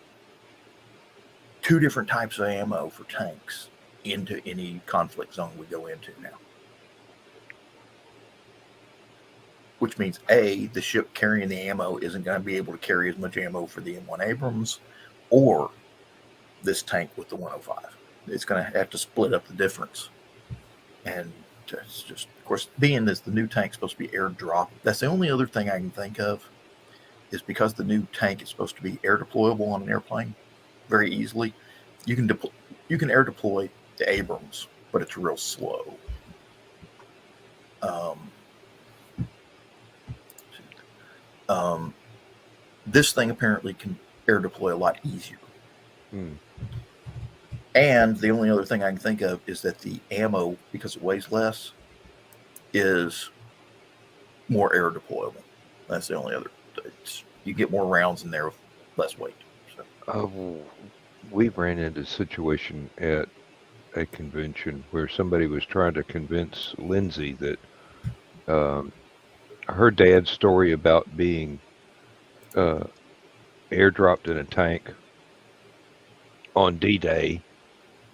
two different types of ammo for tanks into any conflict zone we go into now. Which means A, the ship carrying the ammo isn't going to be able to carry as much ammo for the M1 Abrams, or this tank with the 105. it's going to have to split up the difference. And it's just, of course, being as the new tank's supposed to be airdrop, that's the only other thing I can think of, is because the new tank is supposed to be air deployable on an airplane very easily. You can air deploy the Abrams, but it's real slow. This thing apparently can air deploy a lot easier. And the only other thing I can think of is that the ammo, because it weighs less, is more air deployable. That's the only other. You get more rounds in there with less weight. So.
We ran into a situation at a convention where somebody was trying to convince Lindsay that her dad's story about being airdropped in a tank on D-Day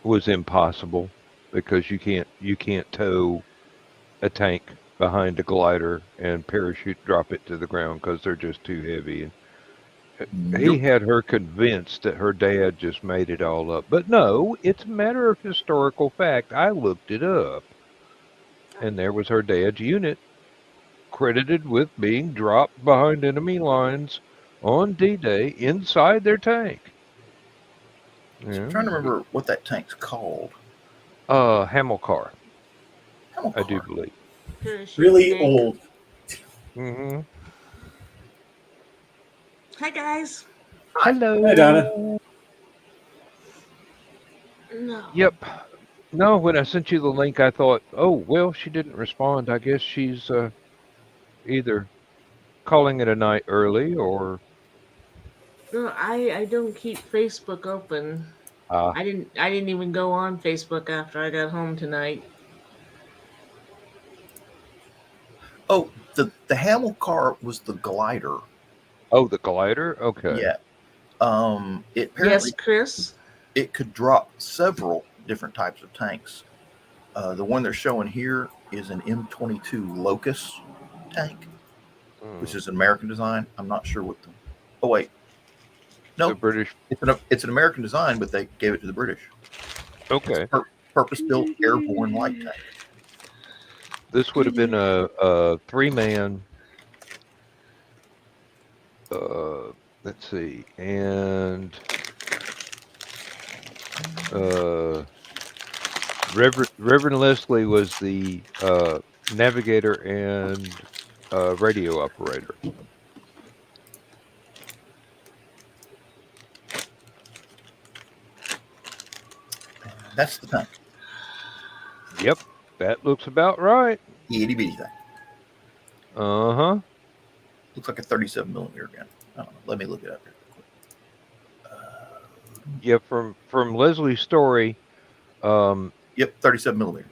was impossible because you can't tow a tank behind a glider and parachute drop it to the ground because they're just too heavy. And he had her convinced that her dad just made it all up. But no, it's a matter of historical fact. I looked it up. And there was her dad's unit credited with being dropped behind enemy lines on D-Day inside their tank.
So I'm trying to remember what that tank's called.
Hamilcar.
Hamilcar.
I do believe.
Really old.
Mm-hmm.
Hi, guys.
Hello.
Hi, Donna.
No.
Yep. No, when I sent you the link, I thought, oh, well, she didn't respond. I guess she's either calling it a night early or...
No, I don't keep Facebook open. I didn't even go on Facebook after I got home tonight.
Oh, the Hamilcar was the glider.
Oh, the glider? Okay.
Yeah. It apparently,
Yes, Chris.
It could drop several different types of tanks. The one they're showing here is an M22 Locust tank, which is an American design. I'm not sure what the... Oh, wait. No,
The British.
It's an American design, but they gave it to the British.
Okay.
It's a purpose-built airborne light tank.
This would have been a three-man... let's see. And... Reverend Leslie was the navigator and radio operator.
That's the tank.
Yep, that looks about right.
Itty bitty thing.
Uh-huh.
Looks like a 37 millimeter gun. I don't know. Let me look it up here.
Yeah, from Leslie's story,
Yep, 37 millimeter.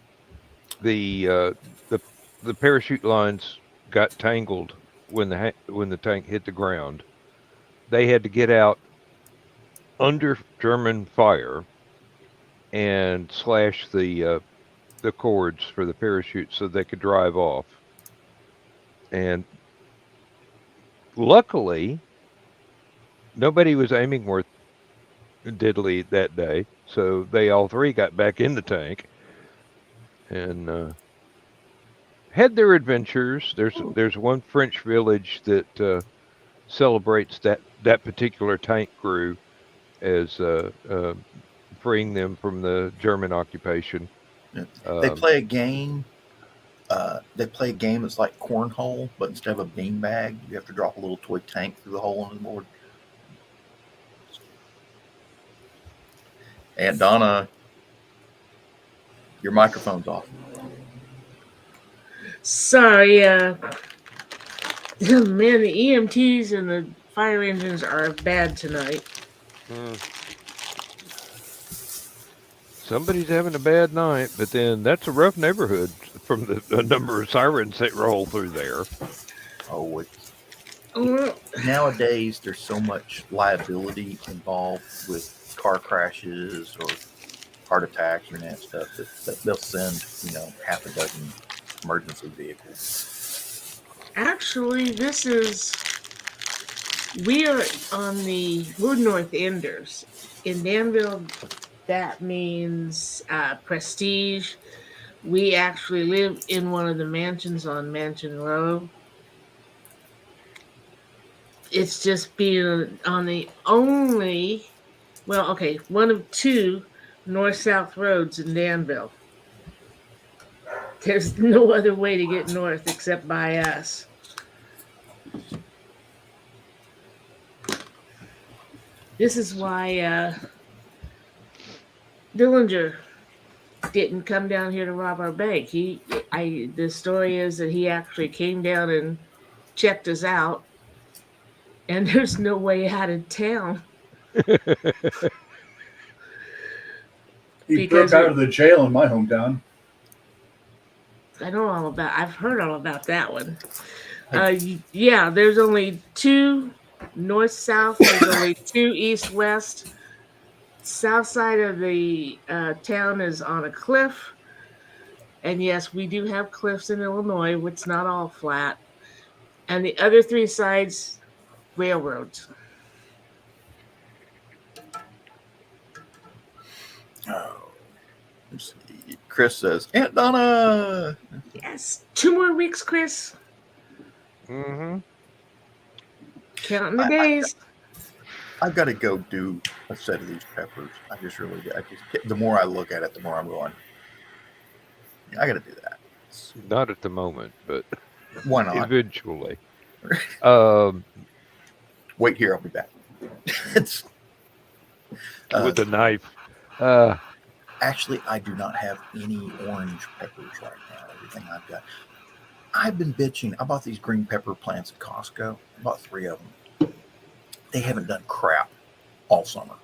the parachute lines got tangled when the tank hit the ground. They had to get out under German fire and slash the cords for the parachute so they could drive off. And luckily, nobody was aiming worth diddly that day, so they all three got back in the tank and had their adventures. There's one French village that celebrates that particular tank crew as freeing them from the German occupation.
Yeah. They play a game. That's like cornhole, but instead of a beanbag, you have to drop a little toy tank through the hole in the board. And Donna, your microphone's off.
Sorry, man, the EMTs and the fire engines are bad tonight.
Somebody's having a bad night, but then that's a rough neighborhood from the number of sirens that roll through there.
Oh, nowadays there's so much liability involved with car crashes or heart attacks and that stuff that they'll send, half a dozen emergency vehicles.
Actually, we are on the Wood North Enders in Danville. that means prestige. We actually live in one of the mansions on Mansion Row. It's just being on the only, well, okay, one of two north-south roads in Danville. There's no other way to get north except by us. This is why Dillinger didn't come down here to rob our bank. The story is that he actually came down and checked us out, and there's no way out of town.
He broke out of the jail in my hometown.
I've heard all about that one. Yeah, there's only two north-south. There's only two east-west. South side of the town is on a cliff. And yes, we do have cliffs in Illinois, which is not all flat. And the other three sides, railroads.
Oh, let's see. Chris says, Aunt Donna.
Yes, 2 more weeks, Chris.
Mm-hmm.
Counting the days.
I've got to go do a set of these peppers. I just really do. The more I look at it, the more I'm going, I got to do that.
Not at the moment, but
why not?
Eventually.
Wait here, I'll be back. It's
with a knife.
Actually, I do not have any orange peppers right now. Everything I've got. I've been bitching. I bought these green pepper plants at Costco. I bought 3 of them. They haven't done crap all summer,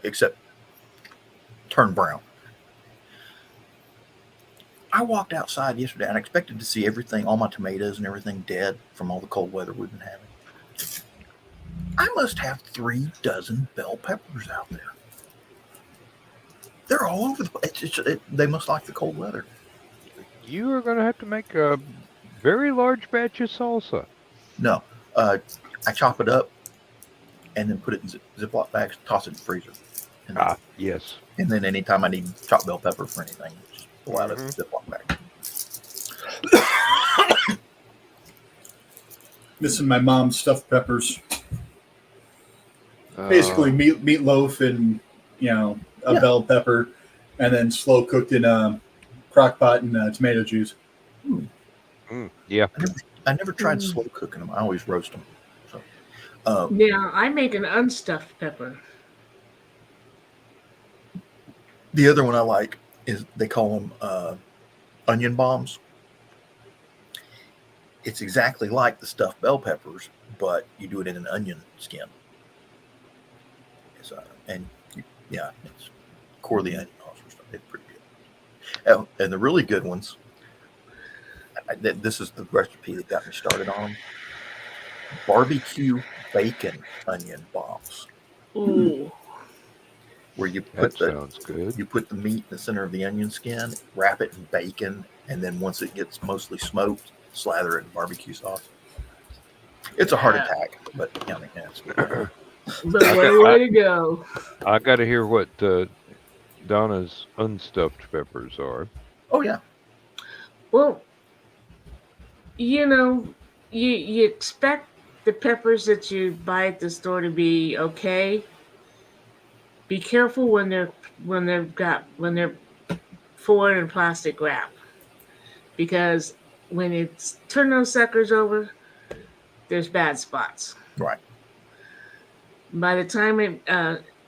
except turn brown. I walked outside yesterday and I expected to see everything, all my tomatoes and everything dead from all the cold weather we've been having. I must have 3 dozen bell peppers out there. They're all over the place. They must like the cold weather.
You are going to have to make a very large batch of salsa.
No. I chop it up and then put it in Ziploc bags, toss it in the freezer.
Yes.
And then anytime I need chopped bell pepper for anything, just pull out a Ziploc bag.
Missing my mom's stuffed peppers. Basically meatloaf and, a bell pepper, and then slow cooked in a crock pot and tomato juice.
Yeah.
I never tried slow cooking them. I always roast them. So,
yeah, I make an unstuffed pepper.
The other one I like is they call them onion bombs. It's exactly like the stuffed bell peppers, but you do it in an onion skin. It's core the onion also. It's pretty good. And the really good ones, this is the recipe that got me started on them. Barbecue bacon onion bombs.
Ooh.
Where you put
sounds good.
You put the meat in the center of the onion skin, wrap it in bacon, and then once it gets mostly smoked, slather it in barbecue sauce. It's a heart attack, but it's good.
But what a way to go.
I got to hear what Donna's unstuffed peppers are.
Oh, yeah.
Well, you expect the peppers that you buy at the store to be okay. Be careful when they're foreign and plastic wrap, because when it's turn those suckers over, there's bad spots.
Right.
By the time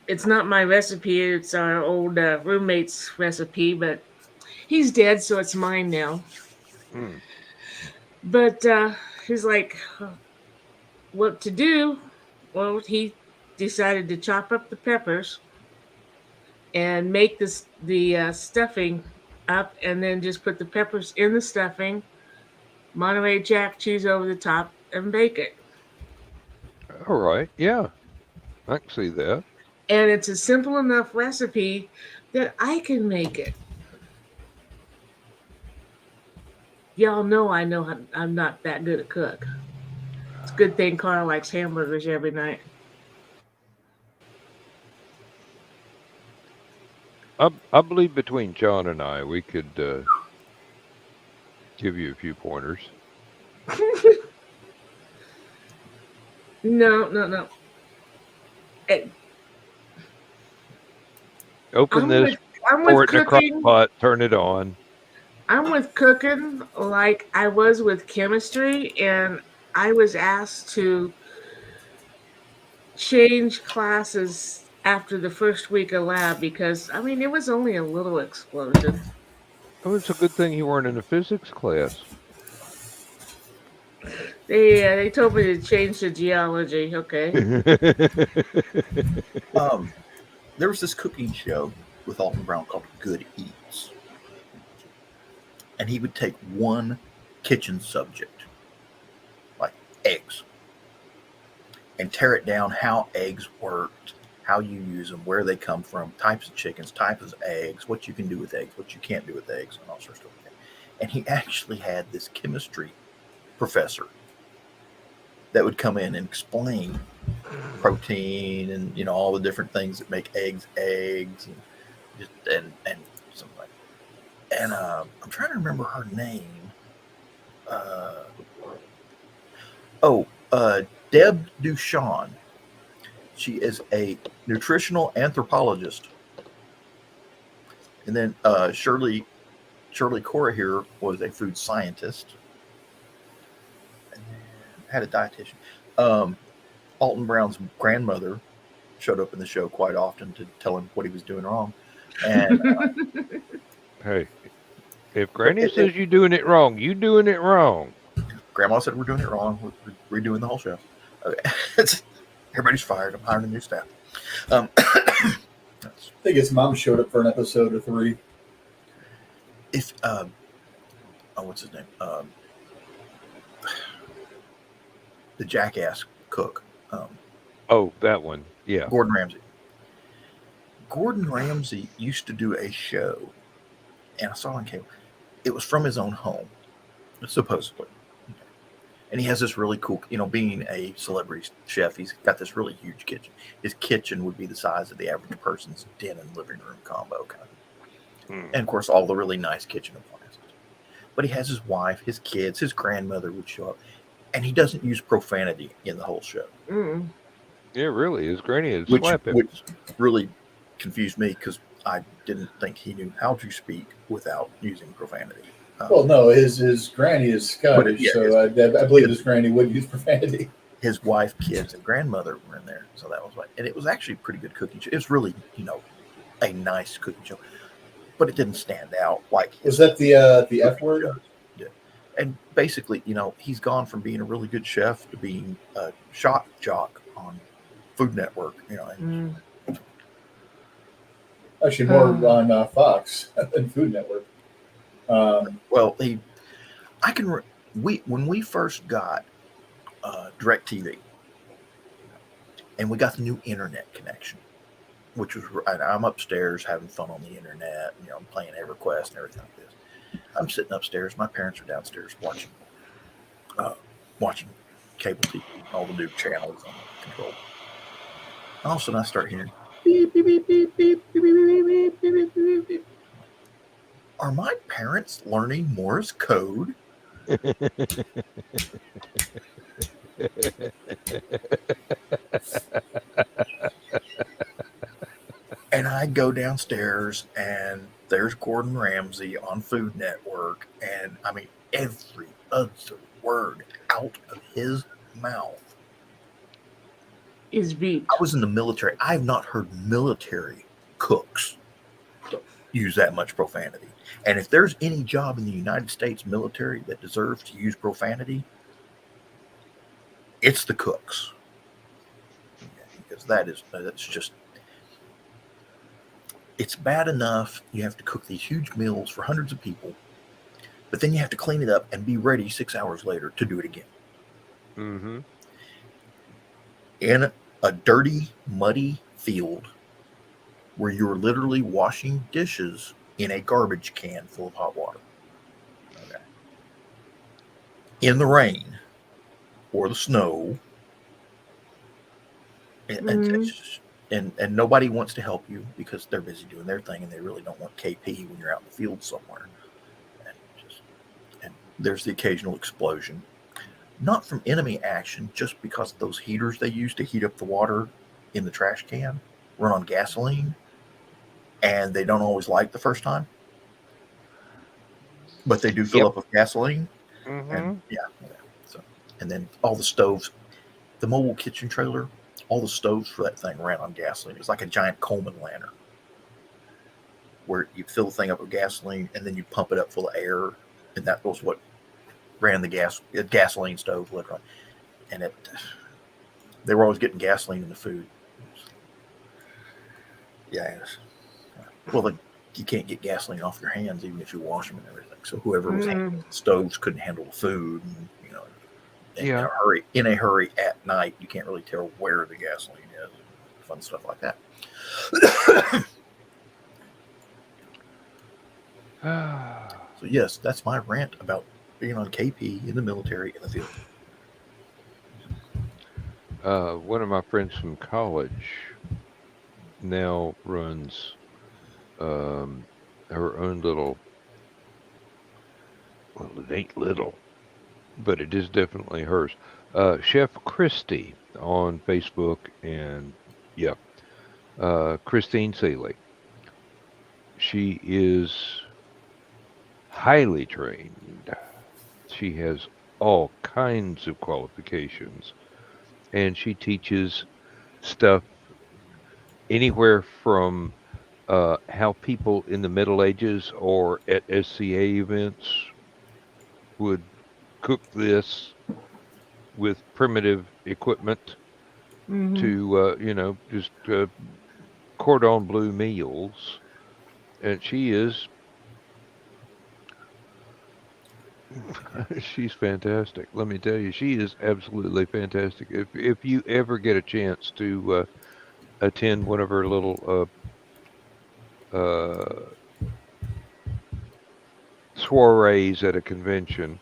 it's not my recipe, it's our old roommate's recipe, but he's dead, so it's mine now. But he's like, what to do? Well, he decided to chop up the peppers and make the stuffing up, and then just put the peppers in the stuffing, Monterey Jack cheese over the top, and bake it.
All right. Yeah. I can see that.
And it's a simple enough recipe that I can make it. Y'all know I'm not that good at cook. It's a good thing Carl likes hamburgers every night.
I believe between John and I, we could give you a few pointers.
No. Eh,
Open
I'm
this,
with I'm
pour
with
it in a crock
cooking.
pot, turn it on.
I'm with cooking like I was with chemistry, and I was asked to change classes after the first week of lab because I mean it was only a little explosion.
Oh, it's a good thing you weren't in a physics class.
They told me to change to geology. Okay.
There was this cooking show with Alton Brown called Good Eats, and he would take one kitchen subject, like eggs, and tear it down how eggs worked, how you use them, where they come from, types of chickens, types of eggs, what you can do with eggs, what you can't do with eggs, and all sorts of stuff. And he actually had this chemistry professor that would come in and explain protein and all the different things that make eggs and and something like that. And I'm trying to remember her name. Uh, oh, Deb Duchan. She is a nutritional anthropologist. And then Shirley Cora here was a food scientist. And then had a dietitian. Alton Brown's grandmother showed up in the show quite often to tell him what he was doing wrong. And
Hey, if Granny says you're doing it wrong, you doing it wrong.
Grandma said we're doing it wrong. We're redoing the whole show. Okay. Everybody's fired. I'm hiring a new staff.
I think his mom showed up for an episode or 3.
If what's his name? The jackass cook.
Oh, that one. Yeah.
Gordon Ramsay. Gordon Ramsay used to do a show, and I saw it on cable. It was from his own home, supposedly. And he has this really cool, being a celebrity chef, he's got this really huge kitchen. His kitchen would be the size of the average person's den and living room combo kind of. And of course, all the really nice kitchen appliances. But he has his wife, his kids, his grandmother would show up, and he doesn't use profanity in the whole show.
Mm.
Yeah, really. His granny would
Which
slap him.
which really confused me because I didn't think he knew how to speak without using profanity.
Well, no, his granny is Scottish,
yeah,
so I believe his granny would use profanity.
His wife, kids, and grandmother were in there, so that was like, and it was actually a pretty good cooking show. It was really, a nice cooking show, but it didn't stand out like.
Was that the F word?
Shows. Yeah, and basically, he's gone from being a really good chef to being a shock jock on Food Network. And
Actually, more on Fox than Food Network.
Well, when we first got DirecTV, and we got the new internet connection, which was I'm upstairs having fun on the internet, I'm playing EverQuest and everything like this. I'm sitting upstairs, my parents are downstairs watching cable TV, all the new channels on the control. All of a sudden, I start hearing beep beep beep beep beep beep beep beep beep beep beep. Are my parents learning Morse code? And I go downstairs, and there's Gordon Ramsay on Food Network, and I mean, every other word out of his mouth
Is beat.
I was in the military. I have not heard military cooks use that much profanity. And if there's any job in the United States military that deserves to use profanity, it's the cooks. Because that's just, it's bad enough you have to cook these huge meals for hundreds of people, but then you have to clean it up and be ready 6 hours later to do it again.
Mm-hmm.
In a dirty, muddy field where you're literally washing dishes in a garbage can full of hot water. Okay. In the rain or the snow. It's just, and nobody wants to help you because they're busy doing their thing, and they really don't want KP when you're out in the field somewhere. And there's the occasional explosion, not from enemy action, just because those heaters they use to heat up the water in the trash can run on gasoline, and they don't always light the first time, but they do fill up with gasoline. And so, and then all the stoves, the mobile kitchen trailer, all the stoves for that thing ran on gasoline. It was like a giant Coleman lantern where you fill the thing up with gasoline and then you pump it up full of air, and that was what ran the gasoline stove literally. And they were always getting gasoline in the food. Yes. Well, you can't get gasoline off your hands even if you wash them and everything. So whoever was handling the stoves couldn't handle the food. And, in a hurry at night, you can't really tell where the gasoline is. Fun stuff like that. So yes, that's my rant about being on KP in the military in the field.
One of my friends from college now runs her own little, well, it ain't little, but it is definitely hers. Chef Christie on Facebook, and Christine Seeley. She is highly trained. She has all kinds of qualifications, and she teaches stuff anywhere from how people in the Middle Ages or at SCA events would cook this with primitive equipment to, just cordon bleu meals. And she is, she's fantastic. Let me tell you, she is absolutely fantastic. If you ever get a chance to attend one of her little soirees at a convention,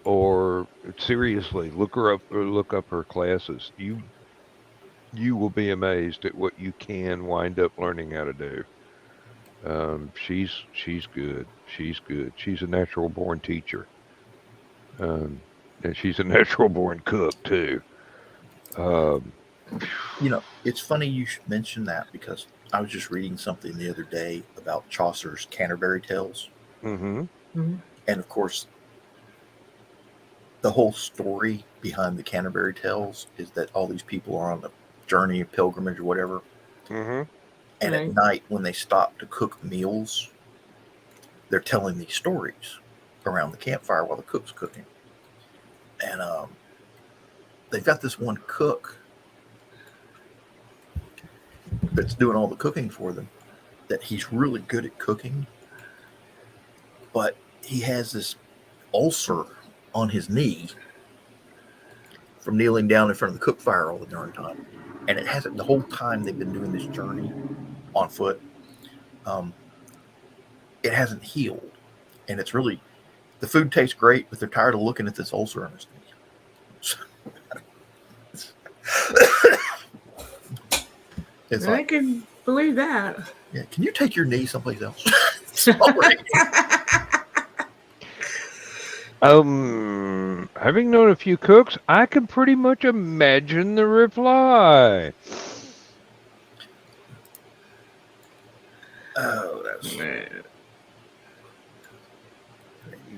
or seriously look her up or look up her classes, you will be amazed at what you can wind up learning how to do. She's good. She's good. She's a natural born teacher. And she's a natural born cook too.
It's funny you should mention that because I was just reading something the other day about Chaucer's Canterbury Tales.
Mm-hmm.
And of course, the whole story behind the Canterbury Tales is that all these people are on a journey, a pilgrimage, or whatever.
Mm-hmm.
And at night, when they stop to cook meals, they're telling these stories around the campfire while the cook's cooking. And they've got this one cook that's doing all the cooking for them, that he's really good at cooking, but he has this ulcer on his knee from kneeling down in front of the cook fire all the darn time. And it hasn't, the whole time they've been doing this journey on foot, it hasn't healed. And it's really, the food tastes great, but they're tired of looking at this ulcer on his knee.
I can believe that.
Yeah, can you take your knee someplace else? Sorry.
Having known a few cooks, I can pretty much imagine the reply.
Oh, that's
man.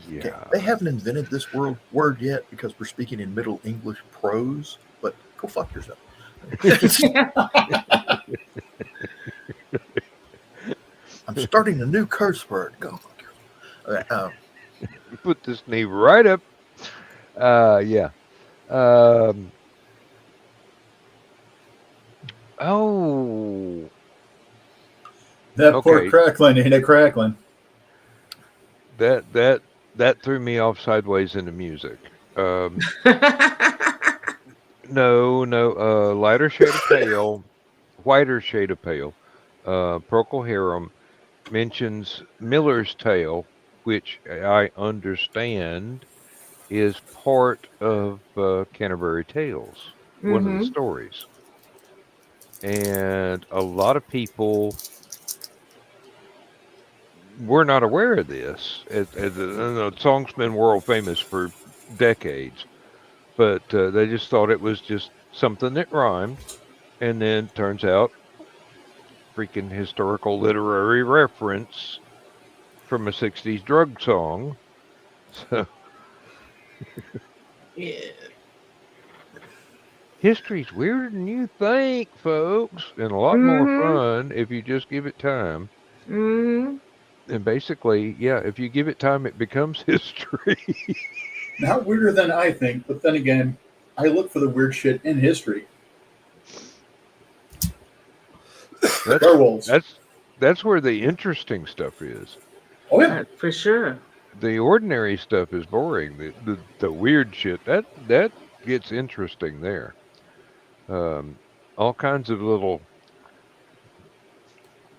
Yeah.
Okay. They haven't invented this word yet because we're speaking in Middle English prose, but go fuck yourself. I'm starting a new curse word. Go fuck yourself. Okay,
put this knee right up. Yeah. Oh.
That poor
Okay.
crackling ain't a crackling.
That threw me off sideways into music. No. Lighter shade of pale, whiter shade of pale. Procol Harum mentions Miller's Tale, which I understand is part of Canterbury Tales, one of the stories. And a lot of people were not aware of this. The song's been world famous for decades, but they just thought it was just something that rhymed. And then turns out, freaking historical literary reference from a 60s drug song. So
Yeah.
history's weirder than you think, folks, and a lot more
Mm-hmm.
fun if you just give it time.
Mm-hmm.
And basically, yeah, if you give it time, it becomes history.
Not weirder than I think, but then again, I look for the weird shit in history.
that's
Werewolves.
that's where the interesting stuff is.
Oh yeah.
For sure.
The ordinary stuff is boring. The weird shit that gets interesting there. All kinds of little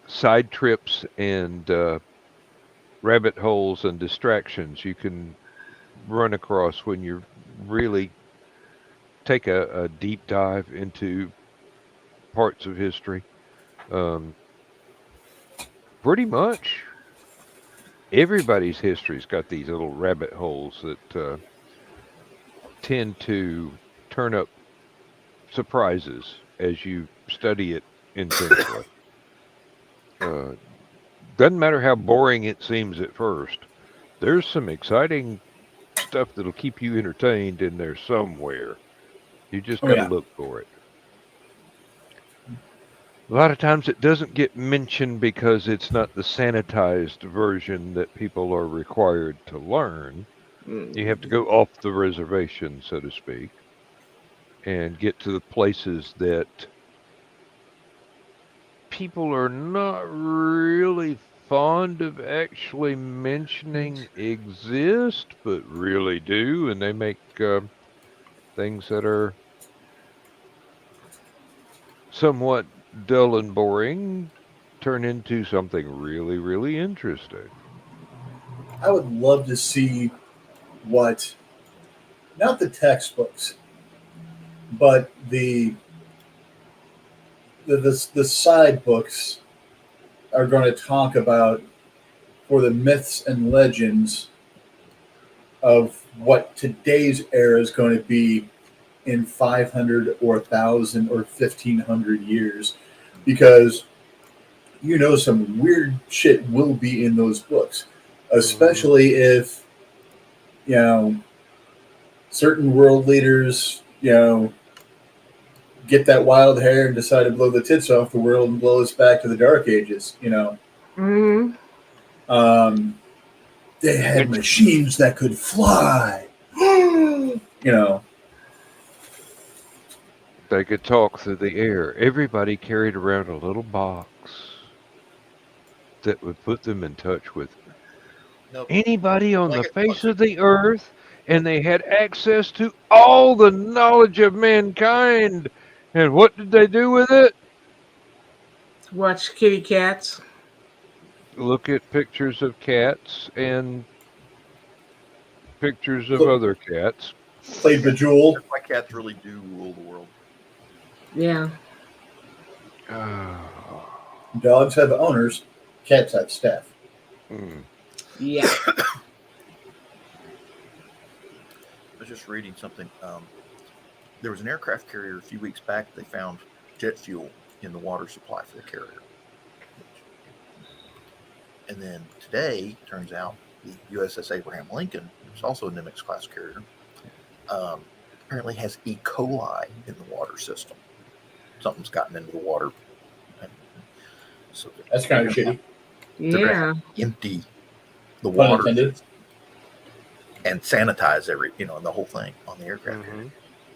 side trips and rabbit holes and distractions you can run across when you really take a deep dive into parts of history. Um, Pretty much everybody's history's got these little rabbit holes that tend to turn up surprises as you study it intensely. Uh, doesn't matter how boring it seems at first. There's some exciting stuff that'll keep you entertained in there somewhere. You just
Oh
got to
yeah.
look for it. A lot of times it doesn't get mentioned because it's not the sanitized version that people are required to learn. You have to go off the reservation, so to speak, and get to the places that people are not really fond of actually mentioning exist, but really do, and they make things that are somewhat dull and boring turn into something really, really interesting.
I would love to see what, not the textbooks, but the side books are going to talk about for the myths and legends of what today's era is going to be in 500 or 1,000 or 1,500 years, because some weird shit will be in those books, especially if you know certain world leaders get that wild hair and decide to blow the tits off the world and blow us back to the dark ages.
Mm-hmm.
Um, they had machines that could fly. you know,
They could talk through the air. Everybody carried around a little box that would put them in touch with
Nope.
anybody on the
Like
face of the earth, and they had access to all the knowledge of mankind. And what did they do with it?
Watch kitty cats.
Look at pictures of cats and pictures of
Look,
other cats.
played Bejeweled.
That's why cats really do rule the world.
Yeah.
Dogs have owners. Cats have staff.
Yeah.
I was just reading something. There was an aircraft carrier a few weeks back. They found jet fuel in the water supply for the carrier. And then today, turns out, the USS Abraham Lincoln, which is also a Nimitz class carrier, apparently has E. coli in the water system. Something's gotten into the water. So
That's kind of shitty.
they're
Yeah.
gonna empty the
Pun
water
intended.
and sanitize the whole thing on the aircraft carrier.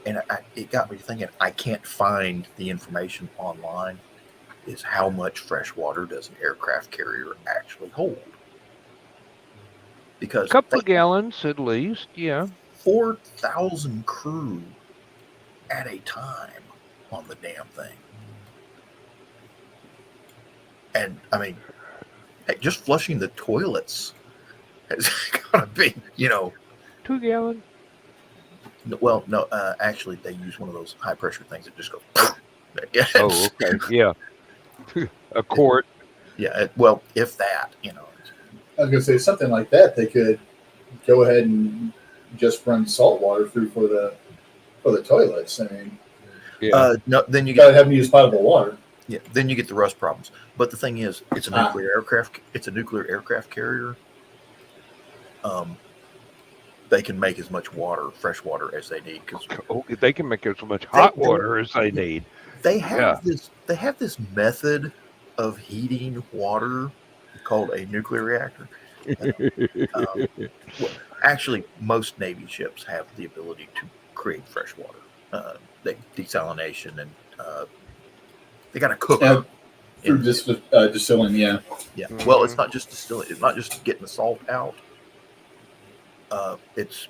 And it got me thinking, I can't find the information online is how much fresh water does an aircraft carrier actually hold? Because
A couple of gallons at least, yeah.
4,000 crew at a time on the damn thing. And I mean, heck, just flushing the toilets has got to be,
2 gallon.
well, no, actually, they use one of those high pressure things that just goes.
Oh, okay. Yeah. A quart.
Yeah. Well, if that,
I was gonna say something like that. They could go ahead and just run salt water through for the toilets. I mean,
Yeah.
No, then you
without
get
having to use potable water.
then you get the rust problems. But the thing is, it's a
Ah.
nuclear aircraft. It's a nuclear aircraft carrier. They can make as much fresh water as they need because
Oh, they can make as much hot water as they need.
they
Yeah.
have this method of heating water called a nuclear reactor. Um, well, actually, most Navy ships have the ability to create fresh water. They desalination and they got a cooker.
Through distilling, yeah.
Yeah. Well, it's not just distilling. It's not just getting the salt out. It's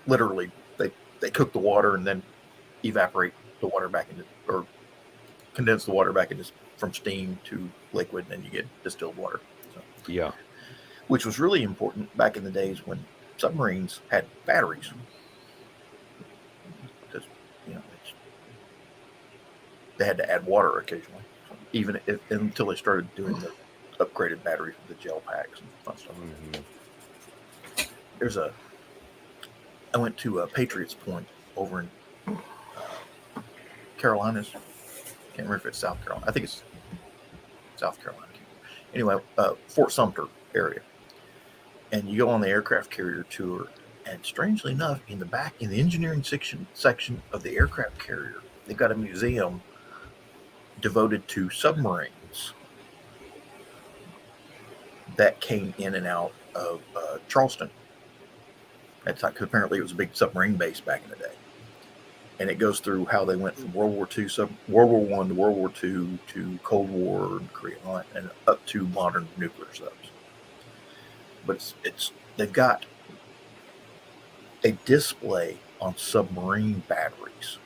literally they cook the water and then evaporate the water back into or condense the water back into from steam to liquid, and then you get distilled water. So,
Yeah.
which was really important back in the days when submarines had batteries. Because they had to add water occasionally, even until they started doing the upgraded batteries with the gel packs and fun stuff.
Mm-hmm.
I went to Patriots Point over in Carolinas. Can't remember if it's South Carolina. I think it's South Carolina. Anyway, Fort Sumter area. And you go on the aircraft carrier tour, and strangely enough, in the engineering section of the aircraft carrier, they've got a museum devoted to submarines that came in and out of Charleston. That's like, apparently it was a big submarine base back in the day. And it goes through how they went from World War I to World War II to Cold War and Korea and up to modern nuclear subs. But they've got a display on submarine batteries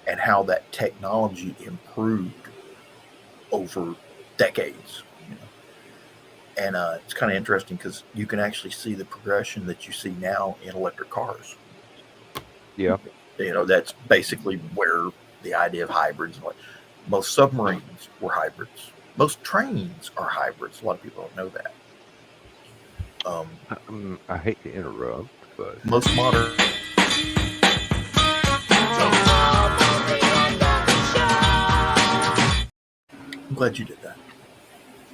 and how that technology improved over decades. And it's kind of interesting because you can actually see the progression that you see now in electric cars.
Yeah.
That's basically where the idea of hybrids. Most submarines were hybrids. Most trains are hybrids. A lot of people don't know that.
I hate to interrupt, but
Most modern. I'm glad you did that.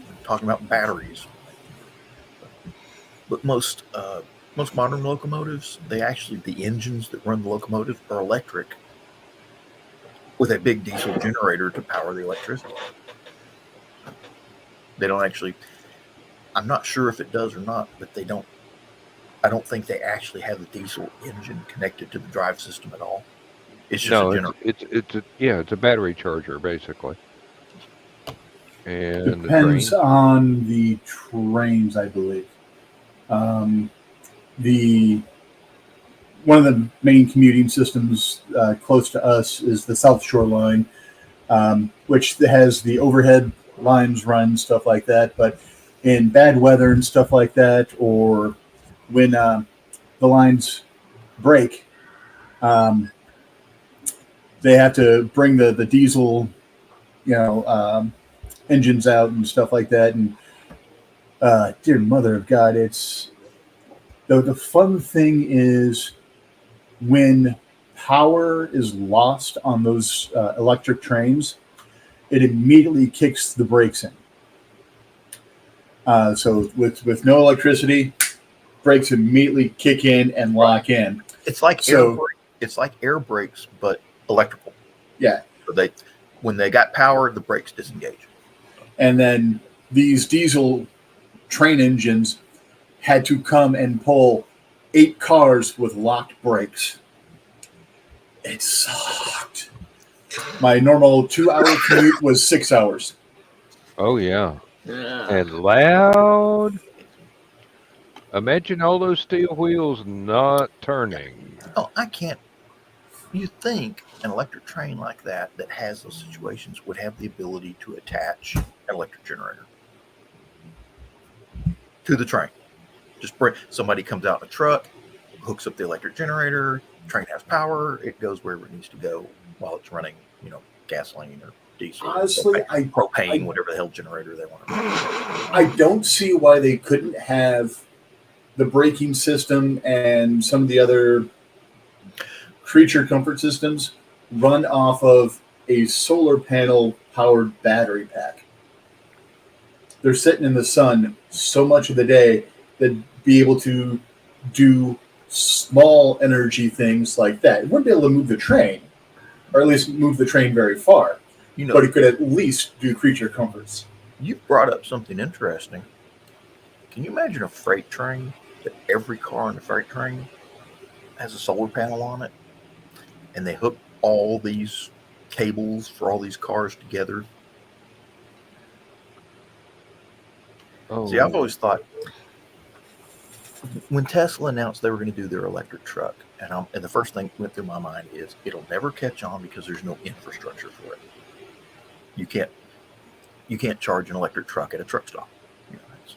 I'm talking about batteries. But most modern locomotives, the engines that run the locomotive are electric with a big diesel generator to power the electricity. They don't actually, I'm not sure if it does or not, but I don't think they actually have the diesel engine connected to the drive system at all. It's just a generator.
It's a battery charger basically. And
Depends on the trains, I believe. One of the main commuting systems close to us is the South Shore Line, which has the overhead lines run, stuff like that. But in bad weather and stuff like that, or when the lines break, they have to bring the diesel, engines out and stuff like that. And dear mother of God, it's the fun thing is when power is lost on those electric trains, it immediately kicks the brakes in. So with no electricity, brakes immediately kick in and lock in.
It's like air brakes, but electrical.
Yeah.
So when they got power, the brakes disengage.
And then these diesel train engines had to come and pull 8 cars with locked brakes. It sucked. My normal 2-hour commute was 6 hours.
Oh yeah.
Yeah.
And loud. Imagine all those steel wheels not turning.
Oh, I can't. You think an electric train like that has those situations would have the ability to attach an electric generator to the train. Just somebody comes out in a truck, hooks up the electric generator. Train has power. It goes wherever it needs to go while it's running, gasoline or diesel,
Honestly,
propane,
I-
whatever the hell generator they want to run.
I don't see why they couldn't have the braking system and some of the other creature comfort systems run off of a solar panel powered battery pack. They're sitting in the sun so much of the day that be able to do small energy things like that. It wouldn't be able to move the train, or at least move the train very far, but it could at least do creature comforts.
You brought up something interesting. Can you imagine a freight train that every car in the freight train has a solar panel on it, and they hook all these cables for all these cars together?
Oh,
See, I've always thought when Tesla announced they were going to do their electric truck, and the first thing that went through my mind is it'll never catch on because there's no infrastructure for it. You can't charge an electric truck at a truck stop. It's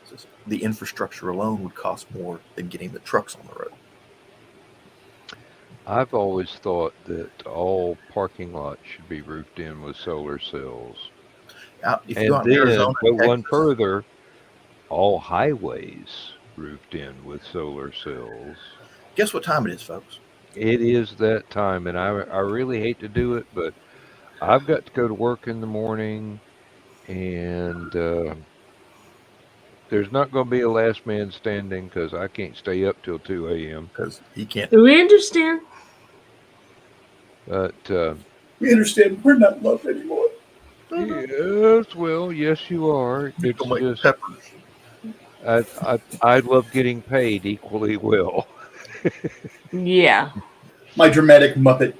just the infrastructure alone would cost more than getting the trucks on the road.
I've always thought that all parking lots should be roofed in with solar cells.
If you go
And
out in
then
Arizona,
go one
Texas,
further, all highways roofed in with solar cells.
guess what time it is, folks?
It is that time, and I really hate to do it, but I've got to go to work in the morning, and there's not going to be a last man standing because I can't stay up till 2 a.m.
Because he can't.
We understand.
But
We understand we're not loved anymore.
yes, well, yes, you are. It's
Don't make
just
peppers.
I love getting paid equally well.
Yeah.
My dramatic Muppet.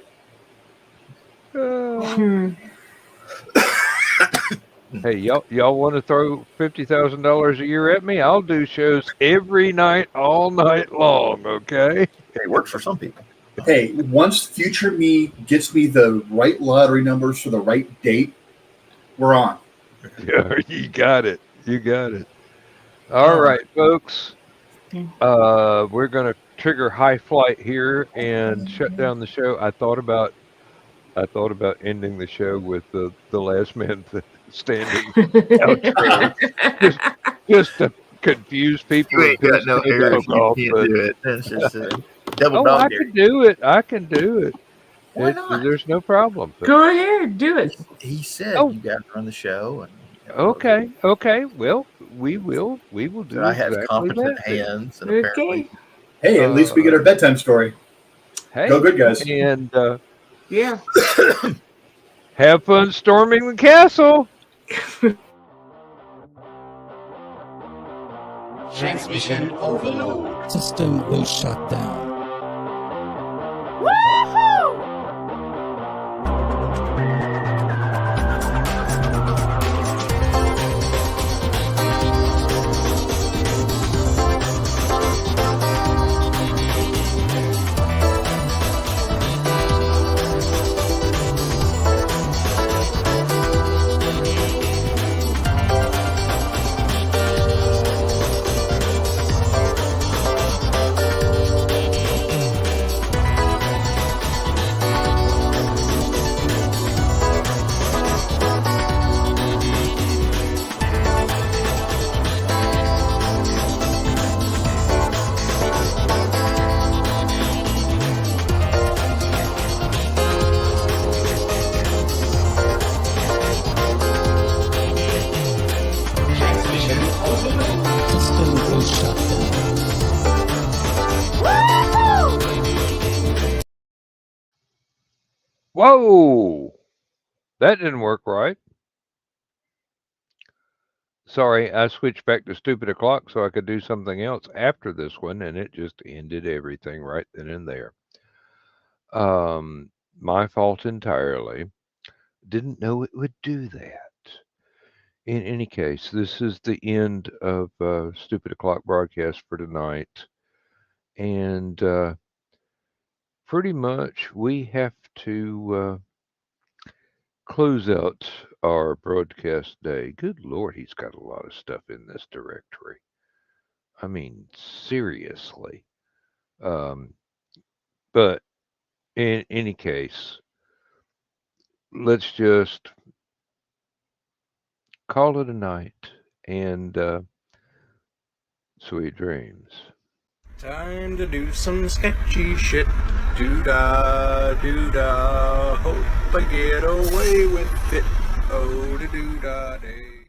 Uh, hey, y'all want to throw $50,000 a year at me? I'll do shows every night, all night long. Okay.
It works for some people.
Hey, once future me gets me the right lottery numbers for the right date, we're on.
Yeah, you got it. You got it. All right, folks. We're gonna trigger high flight here and shut down the show. I thought about ending the show with the last man standing outro, just to confuse people.
You ain't
and
got
piss
no
Dave
hair.
Oak
You
off,
can't
but-
do it. That's just a double
Oh,
dog
I
dare.
can do it. I can do it.
Why not?
There's no problem.
Go ahead, do it.
He said
Oh.
you got to run the show, and
Okay. Well, we will do
I have
exactly
competent
that.
hands, and
Okay.
apparently
Hey, at least we get our bedtime story.
Hey,
Go good, guys.
and
Yeah.
have fun storming the castle.
Transmission overload.
System will shut down.
Transmission overload.
System will shut down.
Whoa, that didn't work right. Sorry, I switched back to stupid o'clock so I could do something else after this one, and it just ended everything right then and there. My fault entirely. Didn't know it would do that. In any case, this is the end of Stupid O'Clock broadcast for tonight. And pretty much we have to close out our broadcast day. Good Lord, he's got a lot of stuff in this directory. I mean, seriously. But in any case, let's just call it a night and sweet dreams.
Time to do some sketchy shit. Doo-dah, doo-dah. Hope I get away with it.